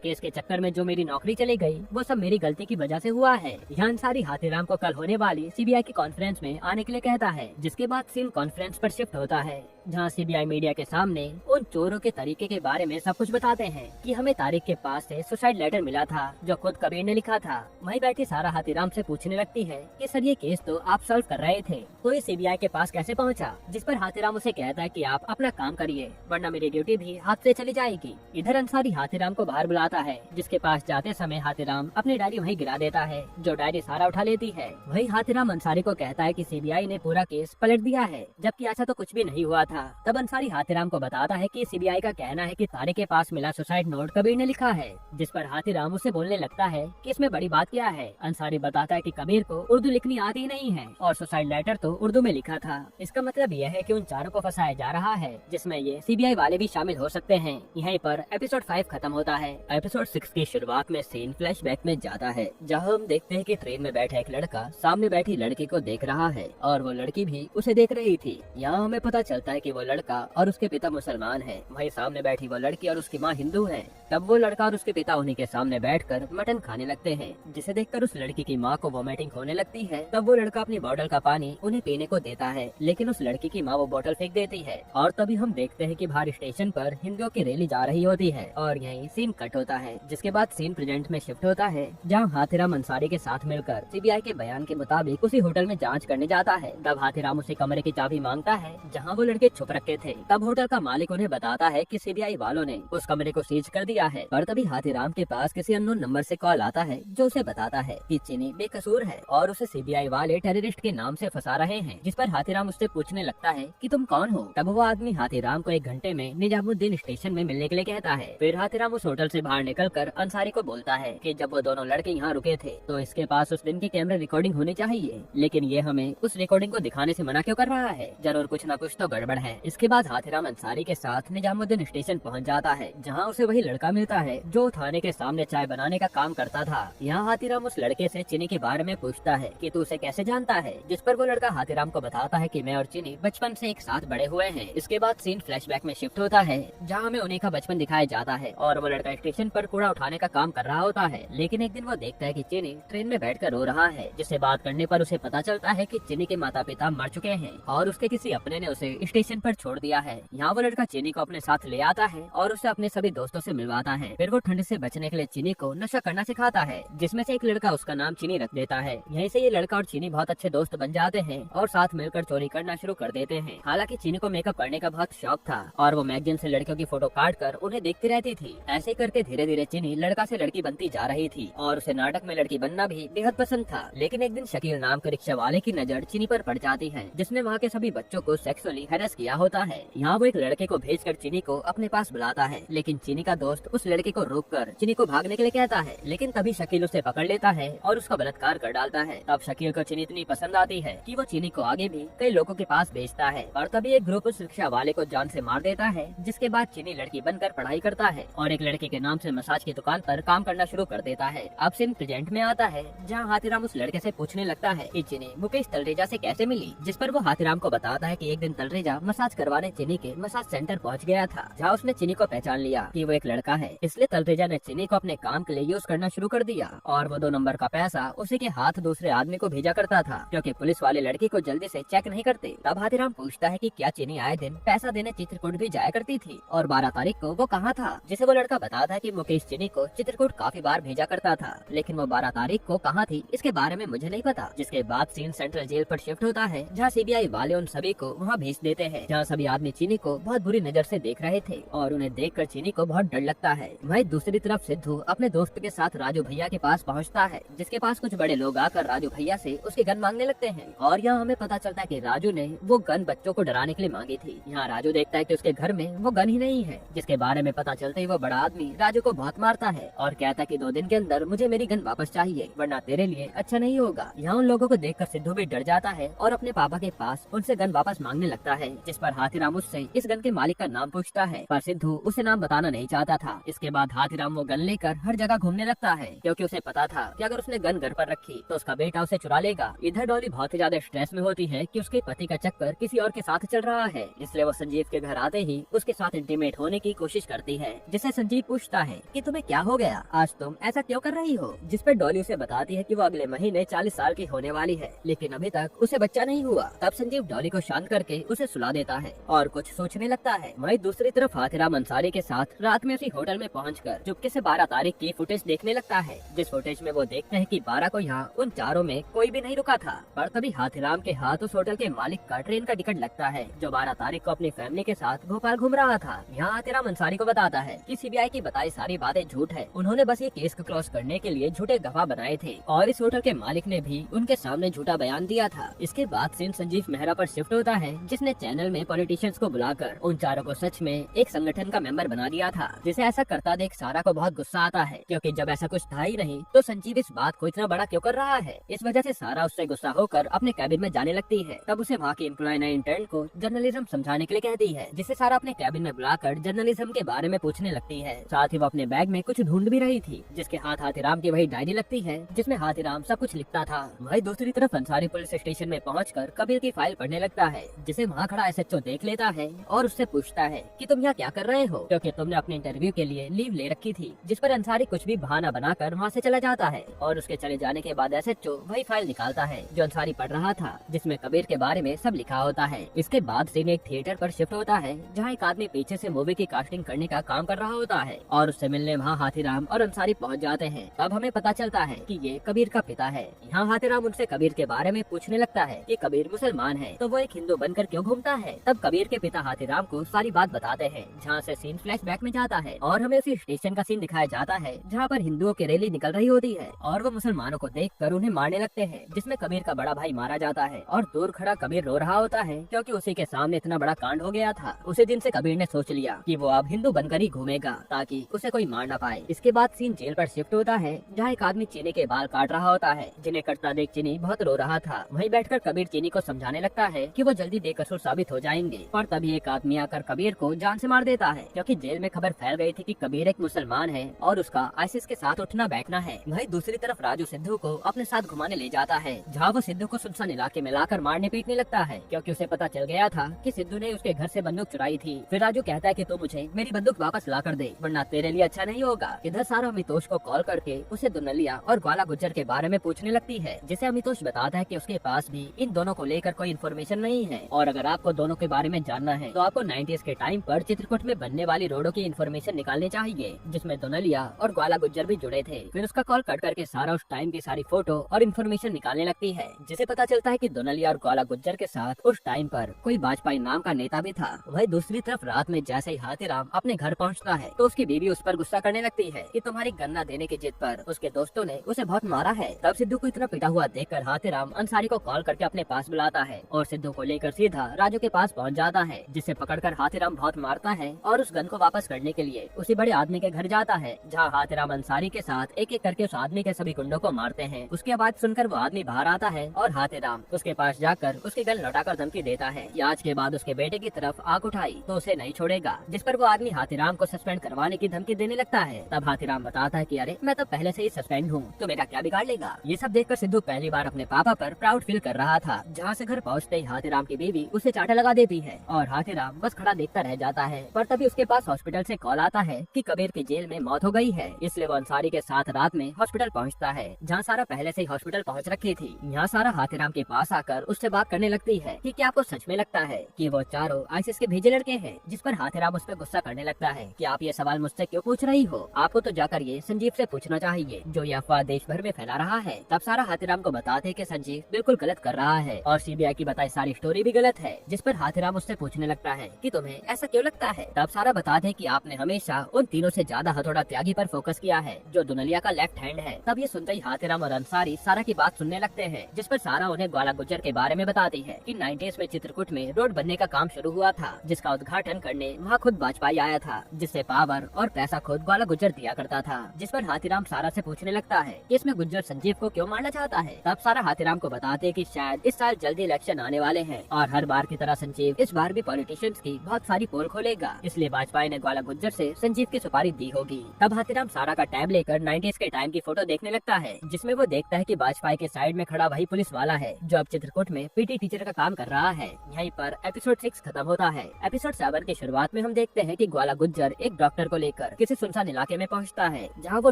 केस के चक्कर में जो मेरी नौकरी चली गई वो सब मेरी गलती की वजह से हुआ है। यहाँ अंसारी हाथीराम को कल होने वाली सीबीआई की कॉन्फ्रेंस में आने के लिए कहता है, जिसके बाद सीन कॉन्फ्रेंस पर शिफ्ट होता है, जहाँ सीबीआई मीडिया के सामने उन चोरों के तरीके के बारे में सब कुछ बताते हैं कि हमें तारिक के पास से सुसाइड लेटर मिला था जो खुद कबीर ने लिखा था। वहीं बैठी सारा हाथीराम से पूछने लगती है कि सर ये केस तो आप सॉल्व कर रहे थे, तो ये सीबीआई के पास कैसे पहुंचा। जिस पर हाथीराम उसे कहता है कि आप अपना काम करिए वरना मेरी ड्यूटी भी हाथ से चली जाएगी। इधर अंसारी हाथीराम को बाहर बुलाता है, जिसके पास जाते समय हाथीराम अपनी डायरी वहीं गिरा देता है, जो डायरी सारा उठा लेती है। वही हाथीराम अंसारी को कहता है कि सीबीआई ने पूरा केस पलट दिया है, जबकि ऐसा तो कुछ भी नहीं हुआ था। तब अंसारी हाथीराम को बताता है कि सीबीआई का कहना है कि तारिक के पास मिला सुसाइड नोट कबीर ने लिखा है, जिस पर हाथीराम उसे बोलने लगता है कि इसमें बड़ी बात क्या है। अंसारी बताता है कि कबीर को उर्दू लिखनी आती नहीं है और सुसाइड लेटर तो उर्दू में लिखा था। इसका मतलब यह है कि उन चारों को फंसाया जा रहा है, जिसमें ये सीबीआई वाले भी शामिल हो सकते हैं। यहीं पर एपिसोड 5 खत्म होता है। एपिसोड 6 की शुरुआत में सीन फ्लैशबैक में जाता है, जहां हम देखते हैं कि ट्रेन में बैठा एक लड़का सामने बैठी लड़की को देख रहा है और वो लड़की भी उसे देख रही थी। यहाँ हमें पता चलता है कि वो लड़का और उसके पिता मुसलमान है, वहीं सामने बैठी वो लड़की और उसकी माँ हिंदू है। तब वो लड़का और उसके पिता उन्हीं के सामने बैठकर मटन खाने लगते हैं, जिसे देखकर उस लड़की की माँ को वोमिटिंग होने लगती है। तब वो लड़का अपनी बोतल का पानी उन्हें पीने को देता है, लेकिन उस लड़की की माँ वो बोतल फेंक देती है। और तभी हम देखते हैं कि बाहर स्टेशन पर हिंदुओं की रैली जा रही होती है और यहीं सीन कट होता है। जिसके बाद सीन प्रेजेंट में शिफ्ट होता है, जहाँ हाथीराम अंसारी के साथ मिलकर सीबीआई के बयान के मुताबिक उसी होटल में जांच करने जाता है। तब हाथीराम उसे कमरे की चाबी मांगता है जहाँ वो लड़के छुप रखे थे। तब होटल का मालिक उन्हें बताता है कि सीबीआई वालों ने उस कमरे को सीज कर दिया है। पर तभी हाथीराम के पास किसी अननोन नंबर से कॉल आता है, जो उसे बताता है कि चीनी बेकसूर है और उसे सीबीआई वाले टेररिस्ट के नाम से फंसा रहे हैं। जिस पर हाथीराम उससे पूछने लगता है कि तुम कौन हो। तब वो आदमी हाथीराम को 1 घंटे में निजामुद्दीन स्टेशन में मिलने के लिए कहता है। फिर हाथीराम उस होटल से बाहर निकलकर अंसारी को बोलता है कि जब वो दोनों लड़के यहाँ रुके थे तो इसके पास उस दिन की कैमरा रिकॉर्डिंग होनी चाहिए, लेकिन ये हमें उस रिकॉर्डिंग को दिखाने से मना क्यों कर रहा है। जरूर कुछ न कुछ तो गड़बड़ है। इसके बाद हाथीराम अंसारी के साथ निजामुद्दीन स्टेशन पहुँच जाता है, जहाँ उसे वही लड़का मिलता है जो थाने के सामने चाय बनाने का काम करता था। यहाँ हाथीराम उस लड़के से चीनी के बारे में पूछता है कि तू उसे कैसे जानता है। जिस पर वो लड़का हाथीराम को बताता है कि मैं और चीनी बचपन से एक साथ बड़े हुए हैं। इसके बाद सीन फ्लैशबैक में शिफ्ट होता है, जहाँ हमें उन्हीं का बचपन दिखाया जाता है और वो लड़का स्टेशन पर कूड़ा उठाने का काम कर रहा होता है। लेकिन एक दिन वो देखता है कि चीनी ट्रेन में बैठकर रो रहा है, जिससे बात करने पर उसे पता चलता है कि चीनी के माता पिता मर चुके हैं और उसके किसी अपने ने उसे स्टेशन पर छोड़ दिया है। यहाँ वो लड़का चीनी को अपने साथ ले आता है और उसे अपने सभी दोस्तों से मिलवाता है। फिर वो ठंड से बचने के लिए चीनी को नशा करना सिखाता है, जिसमें से एक लड़का उसका नाम चीनी रख देता है। यहीं से ये लड़का और चीनी बहुत अच्छे दोस्त बन जाते हैं और साथ मिलकर चोरी करना शुरू कर देते हैं। हालांकि चीनी को मेकअप करने का बहुत शौक था और वो मैगजीन से लड़कियों की फोटो काट कर उन्हें देखती रहती थी। ऐसे करके धीरे धीरे चीनी लड़का से लड़की बनती जा रही थी और उसे नाटक में लड़की बनना भी बेहद पसंद था। लेकिन एक दिन शकील नाम के रिक्शा वाले की नजर चीनी पर पड़ जाती है, जिसने वहाँ के सभी बच्चों को सेक्सुअली हैरेस किया होता है। यहाँ वो एक लड़के को भेजकर चीनी को अपने पास बुलाता है, लेकिन चीनी का दोस्त उस लड़के को रोककर चीनी को भागने के लिए कहता है। लेकिन तभी शकील उसे पकड़ लेता है और उसका बलात्कार कर डालता है। तब शकील को चीनी इतनी पसंद आती है कि वो चीनी को आगे भी कई लोगों के पास बेचता है और तभी एक ग्रुप उस रिक्शा वाले को जान से मार देता है, जिसके बाद चीनी लड़की बनकर पढ़ाई करता है और एक लड़के के नाम से मसाज की दुकान पर काम करना शुरू कर देता है। अब सीन प्रेजेंट में आता है, जहाँ हाथीराम उस लड़के से पूछने लगता है कि चीनी मुकेश तलरेजा से कैसे मिली, जिस पर वो हाथीराम को बताता है कि एक दिन तलरेजा मसाज करवाने चीनी के मसाज सेंटर पहुँच गया था, जहाँ उसने चीनी को पहचान लिया कि वो एक लड़का है। इसलिए तलरेजा ने चीनी को अपने काम के लिए यूज करना शुरू कर दिया और वो 2 नंबर का पैसा उसी के हाथ दूसरे आदमी को भेजा करता था, क्योंकि पुलिस वाले लड़की को जल्दी से चेक नहीं करते। तब हाथीराम पूछता है कि क्या चीनी आए दिन पैसा देने चित्रकूट भी जाया करती थी और 12 तारीख को वो कहाँ था, जिसे वो लड़का बताता है कि मुकेश चीनी को चित्रकूट काफी बार भेजा करता था, लेकिन वो 12 तारीख को कहाँ थी इसके बारे में मुझे नहीं पता। जिसके बाद सीन सेंट्रल जेल पर शिफ्ट होता है, जहाँ सीबीआई वाले उन सभी को वहाँ भेज देते हैं, जहाँ सभी आदमी चीनी को बहुत बुरी नजर से देख रहे थे और उन्हें देखकर चीनी को बहुत डर लगता है। वहीं दूसरी तरफ सिद्धू अपने दोस्त के साथ राजू भैया के पास पहुँचता है, जिसके पास कुछ बड़े लोग आकर राजू भैया से उसकी गन मांगने लगते हैं और यहाँ हमें पता चलता है कि राजू ने वो गन बच्चों को डराने के लिए मांगी थी। यहाँ राजू देखता है कि उसके घर में वो गन ही नहीं है, जिसके बारे में पता चलते ही वो बड़ा आदमी राजू को बहुत मारता है और कहता है कि 2 दिन के अंदर मुझे मेरी गन वापस चाहिए, वरना तेरे लिए अच्छा नहीं होगा। यहाँ उन लोगों को देखकर सिद्धू भी डर जाता है और अपने पापा के पास उनसे गन वापस मांगने लगता है, जिस पर हाथीराम उससे इस गन के मालिक का नाम पूछता है, पर सिद्धू उसे नाम बताना नहीं चाहता था। इसके बाद हाथीराम वो गन लेकर हर जगह घूमने लगता है, क्योंकि उसे पता था कि अगर उसने गन घर पर रखी तो उसका बेटा उसे चुरा लेगा। इधर डॉली बहुत ही ज्यादा स्ट्रेस में होती है कि उसके पति का चक्कर किसी और के साथ चल रहा है, इसलिए वो संजीव के घर आते ही उसके साथ इंटीमेट होने की कोशिश करती है, जिससे संजीव पूछता है कि तुम्हें क्या हो गया, आज तुम ऐसा क्यों कर रही हो, जिस पर डॉली उसे बताती है कि वो अगले महीने 40 साल की होने वाली है, लेकिन अभी तक उसे बच्चा नहीं हुआ। तब संजीव डॉली को शांत करके उसे सुला देता है और कुछ सोचने लगता है। वहीं दूसरी तरफ हाथीराम अंसारी के साथ रात में उसी होटल में पहुंचकर चुपके से 12 तारीख की फुटेज देखने लगता है, जिस फुटेज में वो देखते हैं कि 12 को यहाँ उन चारों में कोई भी नहीं रुका था। पर तभी हाथीराम के हाथ उस होटल के मालिक का ट्रेन का टिकट लगता है, जो 12 तारीख को अपनी फैमिली के साथ भोपाल घूम रहा था। यहाँ हाथीराम अंसारी को बताता है कि सीबीआई की बताई सारी बातें झूठ है, उन्होंने बस ये केस को क्रॉस करने के लिए झूठे गवाह बनाए थे और इस होटल के मालिक ने भी उनके सामने झूठा बयान दिया था। इसके बाद सीन संजीव मेहरा पर शिफ्ट होता है, जिसने चैनल में पॉलिटिशियंस को बुलाकर उन चारों को सच में एक संगठन का मेंबर बना दिया था, जिसे ऐसा करता देख सारा को बहुत गुस्सा आता है, क्योंकि जब ऐसा कुछ था ही नहीं तो संजीव इस बात को इतना बड़ा क्यों कर रहा है। इस वजह से सारा उससे गुस्सा होकर अपने कैबिन में जाने लगती है। तब उसे वहाँ की एम्प्लॉय नए इंटर्न को जर्नलिज्म समझाने के लिए कहती है, जिसे सारा अपने कैबिन में बुलाकर जर्नलिज्म के बारे में पूछने लगती है। साथ ही वो अपने बैग में कुछ ढूंढ भी रही थी, जिसके हाथ हाथीराम की वही डायरी लगती है, जिसमें हाथीराम सब कुछ लिखता था। वही दूसरी तरफ अंसारी पुलिस स्टेशन में पहुंचकर कबीर की फाइल पढ़ने लगता है, जिसे वहाँ खड़ा एसएचओ देख लेता है और उससे पूछता है कि तुम यहाँ क्या कर रहे हो, क्योंकि तुमने अपने इंटरव्यू के लिए लीव ले रखी थी। जिस पर अंसारी कुछ भी बहाना बनाकर वहाँ से चला जाता है और उसके चले जाने के बाद एसएचओ वही फाइल निकालता है जो अंसारी पढ़ रहा था, जिसमें कबीर के बारे में सब लिखा होता है। इसके बाद सीन एक थिएटर पर शिफ्ट होता है, जहाँ एक आदमी पीछे से मूवी की कास्टिंग करने का काम कर रहा होता है और उससे मिलने वहाँ हाथीराम और अंसारी पहुँच जाते हैं। तब हमें पता चलता है कि ये कबीर का पिता है। यहाँ हाथीराम उनसे कबीर के बारे में पूछने लगता है कि कबीर मुसलमान है तो वो एक हिंदू बनकर क्यों घूमता है। तब कबीर के पिता हाथीराम को सारी बात बताते हैं, जहाँ से सीन फ्लैशबैक में जाता है और हमें उसी स्टेशन का सीन दिखाया जाता है, जहाँ पर हिंदुओं की रैली निकल रही होती है और वो मुसलमानों को देखकर उन्हें मारने लगते हैं, जिसमें कबीर का बड़ा भाई मारा जाता है और दूर खड़ा कबीर रो रहा होता है, क्योंकि उसी के सामने इतना बड़ा कांड हो गया था। उसी दिन से कबीर ने सोच लिया कि वो अब हिंदू बनकर ही घूमेगा ताकि उसे कोई मार ना पाए। इसके बाद सीन जेल पर शिफ्ट होता है, जहाँ एक आदमी चीनी के बाल काट रहा होता है, जिन्हें कटता देख चीनी बहुत रो रहा था। वहीं बैठकर कबीर चीनी को समझाने लगता है कि वो जल्दी बेकसूर साबित हो जाएंगे, पर तभी एक आदमी आकर कबीर को जान से मार देता है, क्योंकि जेल में खबर फैल गई थी कि कबीर एक मुसलमान है और उसका आईसिस के साथ उठना बैठना है। वहीं दूसरी तरफ राजू सिद्धू को अपने साथ घुमाने ले जाता है, जहाँ वो सिद्धू को सुनसान इलाके में लाकर मारने पीटने लगता है, क्योंकि उसे पता चल गया था कि सिद्धू ने उसके घर से बंदूक चुराई थी। फिर राजू कहता है कि तू मुझे मेरी बंदूक वापस ला कर दे, वरना तेरे लिए अच्छा नहीं होगा। इधर सारा अमितोष को कॉल करके उसे दुनलिया और ग्वाला गुज्जर के बारे में पूछने लगती है, जिसे अमितोष बताता है कि उसके पास भी इन दोनों को लेकर कोई इन्फॉर्मेशन नहीं है और अगर आपको दोनों के बारे में जानना है तो आपको 90s के टाइम पर चित्रकूट में बनने वाली रोडों की इन्फॉर्मेशन निकालनी चाहिए, जिसमें दुनलिया और ग्वाला गुज्जर भी जुड़े थे। फिर उसका कॉल कट करके सारा उस टाइम की सारी फोटो और इन्फॉर्मेशन निकालने लगती है, जिसे पता चलता है कि दुनलिया और ग्वाला गुज्जर के साथ उस टाइम पर कोई वाजपेयी नाम का नेता भी था। वही दूसरी तरफ रात में जैसे ही हाथीराम अपने घर पहुंचता है तो उसकी बीवी उस पर गुस्सा करने लगती है कि तुम्हारी गन्ना देने की जिद पर उसके दोस्तों ने उसे बहुत मारा है। तब सिद्धू को इतना पिटा हुआ देखकर हाथीराम अंसारी को कॉल करके अपने पास बुलाता है और सिद्धू को लेकर सीधा राजू के पास पहुंच जाता है, जिसे पकड़कर हाथीराम बहुत मारता है और उस गन को वापस करने के लिए उसी बड़े आदमी के घर जाता है, जहां हाथीराम अंसारी के साथ एक एक करके उस आदमी के सभी गुंडों को मारते हैं। उसकी आवाज सुनकर वो आदमी बाहर आता है और हाथीराम उसके पास जाकर उसकी गन लौटाकर धमकी देता है कि आज के बाद उसके बेटे की तरफ आंख उठाई तो उसे नहीं छोड़ेगा, जिस पर वो आदमी हाथीराम को सस्पेंड करवाने की धमकी देने लगता है। तब हाथीराम बताता है कि अरे मैं तो पहले से ही सस्पेंड हूँ, तो मेरा क्या बिगाड़ लेगा। ये सब देखकर सिद्धू पहली बार अपने पापा पर प्राउड फील कर रहा था। जहाँ से घर पहुँचते ही हाथीराम की बीवी उसे चाटा लगा देती है और हाथीराम बस खड़ा देखता रह जाता है। पर तभी उसके पास हॉस्पिटल से कॉल आता है कि कबीर की जेल में मौत हो गई है, इसलिए वो अंसारी के साथ रात में हॉस्पिटल पहुँचता है, जहाँ सारा पहले से ही हॉस्पिटल पहुँच रखी थी। यहाँ सारा हाथीराम के पास आकर उससे बात करने लगती है कि क्या आपको सच में लगता है कि वो चारों आईसीएस के भेजे लड़के हैं, जिस पर हाथीराम उस पर गुस्सा करने लगता है कि आप ये सवाल मुझसे क्यों पूछ रही हो, आपको तो जाकर ये संजीव से पूछना चाहिए जो ये अफवाह देश भर में फैला रहा है। तब सारा हाथीराम को बताते कि संजीव बिल्कुल गलत कर रहा है और सीबीआई की बताई सारी स्टोरी भी गलत है, जिस पर हाथीराम उससे पूछने लगता है कि तुम्हें ऐसा क्यों लगता है। तब सारा बताते कि आपने हमेशा उन तीनों से ज्यादा हथौड़ा त्यागी पर फोकस किया है जो दुनलिया का लेफ्ट हैंड है। तब ये सुनते ही हाथीराम और अंसारी सारा की बात सुनने लगते हैं, जिस पर सारा उन्हें ग्वाला गुज्जर के बारे में बताती है कि 90s में चित्रकूट में रोड बनने का काम शुरू हुआ था, जिसका उद्घाटन करने वहाँ खुद वाजपेयी आया था, जिससे पावर और पैसा खुद ग्वाला गुज्जर दिया करता था। जिस पर हाथीराम सारा से पूछने लगता है कि इसमें गुज्जर संजीव को क्यों मारना चाहता है। तब सारा हाथीराम को बताते कि शायद इस साल जल्दी इलेक्शन आने वाले हैं और हर बार की तरह संजीव इस बार भी पॉलिटिशियंस की बहुत सारी पोल खोलेगा, इसलिए वाजपेयी ने ग्वाला गुज्जर से संजीव की सुपारी दी होगी। तब हाथीराम सारा का टैब लेकर 90s के टाइम की फोटो देखने लगता है, जिसमें वो देखता है कि वाजपेयी के साइड में खड़ा वही पुलिस वाला है जो अब चित्रकूट में पीटी टीचर का काम कर रहा है। यहीं पर एपिसोड 6 खत्म होता है। एपिसोड 7 की शुरुआत में हम देखते हैं कि ग्वाला गुज्जर एक डॉक्टर को लेकर किसी सुनसान इलाके में पहुंचता है, जहां वो